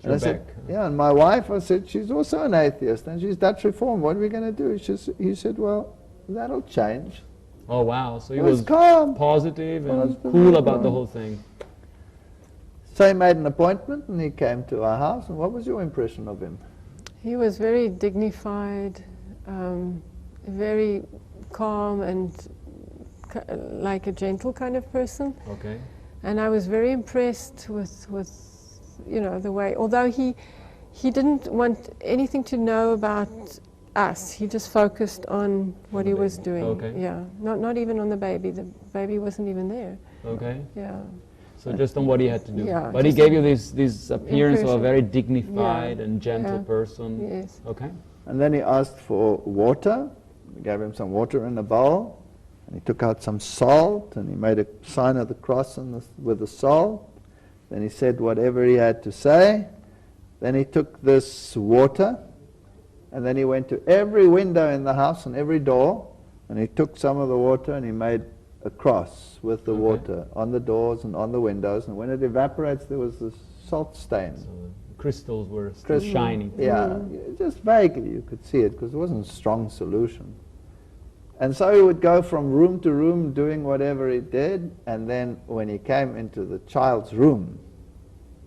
Speaker 3: And I said, yeah, and my wife, I said, she's also an atheist and she's Dutch Reformed. What are we going to do? He said, well, that'll change.
Speaker 1: Oh, wow. So he
Speaker 3: was
Speaker 1: calm, positive and cool about the whole thing.
Speaker 3: So he made an appointment and he came to our house. And what was your impression of him?
Speaker 2: He was very dignified, very calm and like a gentle kind of person.
Speaker 1: Okay.
Speaker 2: And I was very impressed with the way, although he didn't want anything to know about us. He just focused on what he was doing.
Speaker 1: Okay.
Speaker 2: Yeah, not even on the baby. The baby wasn't even there.
Speaker 1: Okay.
Speaker 2: Yeah.
Speaker 1: So just on what he had to do.
Speaker 2: Yeah,
Speaker 1: but he gave you this appearance of a very dignified and gentle
Speaker 2: Yeah.
Speaker 1: person.
Speaker 2: Yes.
Speaker 1: Okay.
Speaker 3: And then he asked for water. We gave him some water in a bowl. And he took out some salt and he made a sign of the cross with the salt. Then he said whatever he had to say. Then he took this water and then he went to every window in the house and every door and he took some of the water and he made a cross with the water on the doors and on the windows, and when it evaporates there was this salt stain.
Speaker 1: So the crystals were still shining.
Speaker 3: Yeah, just vaguely you could see it because it wasn't a strong solution. And so he would go from room to room doing whatever he did, and then when he came into the child's room,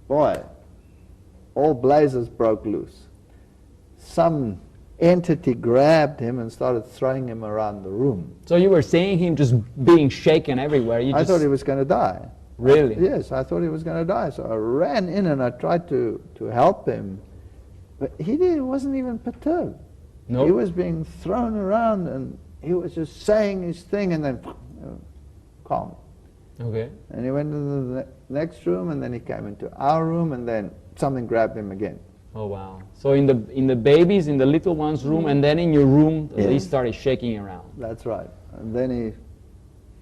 Speaker 3: boy, all blazes broke loose. Some entity grabbed him and started throwing him around the room.
Speaker 1: So you were seeing him just being shaken everywhere.
Speaker 3: I thought he was going to die.
Speaker 1: Really?
Speaker 3: Yes, I thought he was going to die. So I ran in and I tried to help him. But he wasn't even perturbed.
Speaker 1: Nope.
Speaker 3: He was being thrown around and he was just saying his thing and then calm.
Speaker 1: Okay.
Speaker 3: And he went into the next room and then he came into our room and then something grabbed him again.
Speaker 1: Oh, wow. So in the babies, in the little one's room, and then in your room, they started shaking around.
Speaker 3: That's right. And then he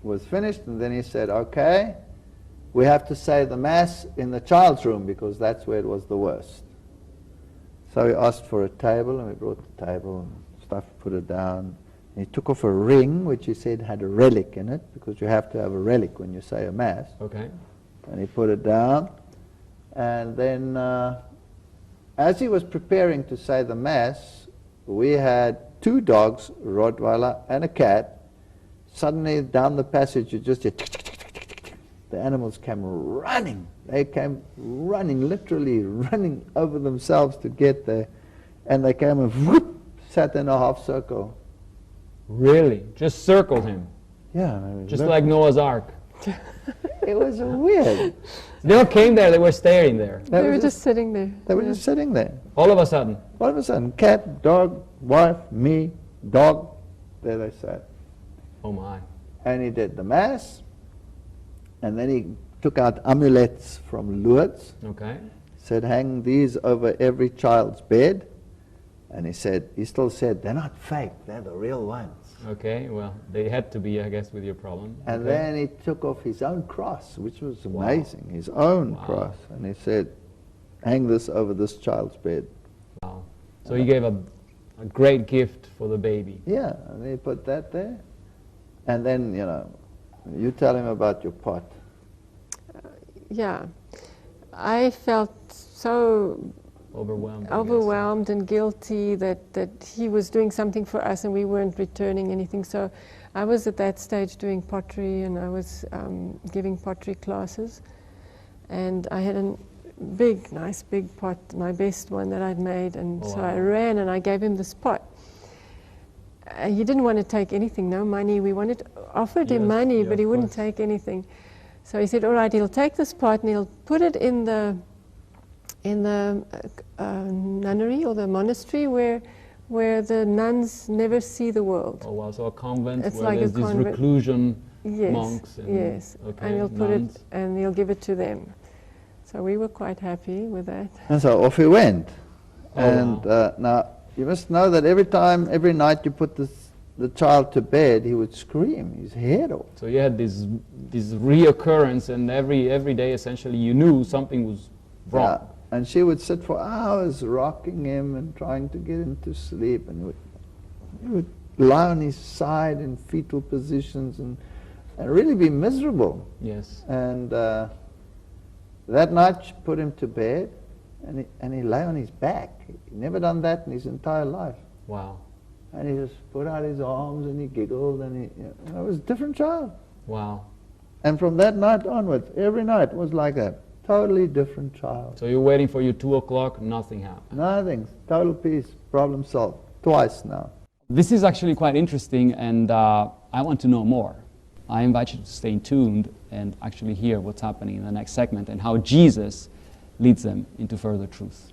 Speaker 3: was finished, and then he said, okay, we have to say the Mass in the child's room, because that's where it was the worst. So he asked for a table, and we brought the table and stuff, put it down. And he took off a ring, which he said had a relic in it, because you have to have a relic when you say a Mass.
Speaker 1: Okay.
Speaker 3: And he put it down, and then as he was preparing to say the Mass, we had 2 dogs, Rottweiler and a cat. Suddenly down the passage you just hear tick, tick, tick, tick, tick, tick. The animals came running. They came running, literally running over themselves to get there. And they came and whoop, sat in a half circle.
Speaker 1: Really? Just circled him?
Speaker 3: Yeah.
Speaker 1: Just like Noah's Ark?
Speaker 3: It was weird.
Speaker 1: They all came there, they were staring there.
Speaker 2: They were just sitting there.
Speaker 3: They were just sitting there.
Speaker 1: All of a sudden?
Speaker 3: All of a sudden, cat, dog, wife, me, dog, there they sat.
Speaker 1: Oh my.
Speaker 3: And he did the Mass, and then he took out amulets from Lourdes.
Speaker 1: Okay.
Speaker 3: Said, hang these over every child's bed. And he still said, they're not fake, they're the real ones.
Speaker 1: Okay, well, they had to be, I guess, with your problem.
Speaker 3: And then he took off his own cross, which was amazing, his own cross. And he said, hang this over this child's bed.
Speaker 1: Wow. So he gave a great gift for the baby.
Speaker 3: Yeah, and he put that there. And then, you tell him about your pot.
Speaker 2: Yeah. I felt so overwhelmed and guilty that he was doing something for us and we weren't returning anything. So I was at that stage doing pottery, and I was giving pottery classes. And I had a nice big pot, my best one that I'd made. And so I ran and I gave him this pot. He didn't want to take anything, no money. We offered him money, but he wouldn't take anything. So he said, all right, he'll take this pot and he'll put it in the nunnery or the monastery where the nuns never see the world.
Speaker 1: Oh wow, so a convent
Speaker 2: it's
Speaker 1: where
Speaker 2: like
Speaker 1: there's
Speaker 2: a
Speaker 1: these reclusion monks.
Speaker 2: And, and he'll put it and he'll give it to them. So we were quite happy with that. And
Speaker 3: so off he went. Now, you must know that every night you put the child to bed, he would scream his head off.
Speaker 1: So you had this reoccurrence, and every day essentially you knew something was wrong.
Speaker 3: Yeah. And she would sit for hours rocking him and trying to get him to sleep, and he would lie on his side in fetal positions and really be miserable.
Speaker 1: Yes.
Speaker 3: And that night she put him to bed, and he lay on his back. He'd never done that in his entire life.
Speaker 1: Wow.
Speaker 3: And he just put out his arms and he giggled, and it was a different child.
Speaker 1: Wow.
Speaker 3: And from that night onwards, every night was like a totally different child.
Speaker 1: So you're waiting for your 2 o'clock, nothing happened.
Speaker 3: Nothing. Total peace. Problem solved. Twice now.
Speaker 1: This is actually quite interesting, and I want to know more. I invite you to stay tuned and actually hear what's happening in the next segment and how Jesus leads them into further truth.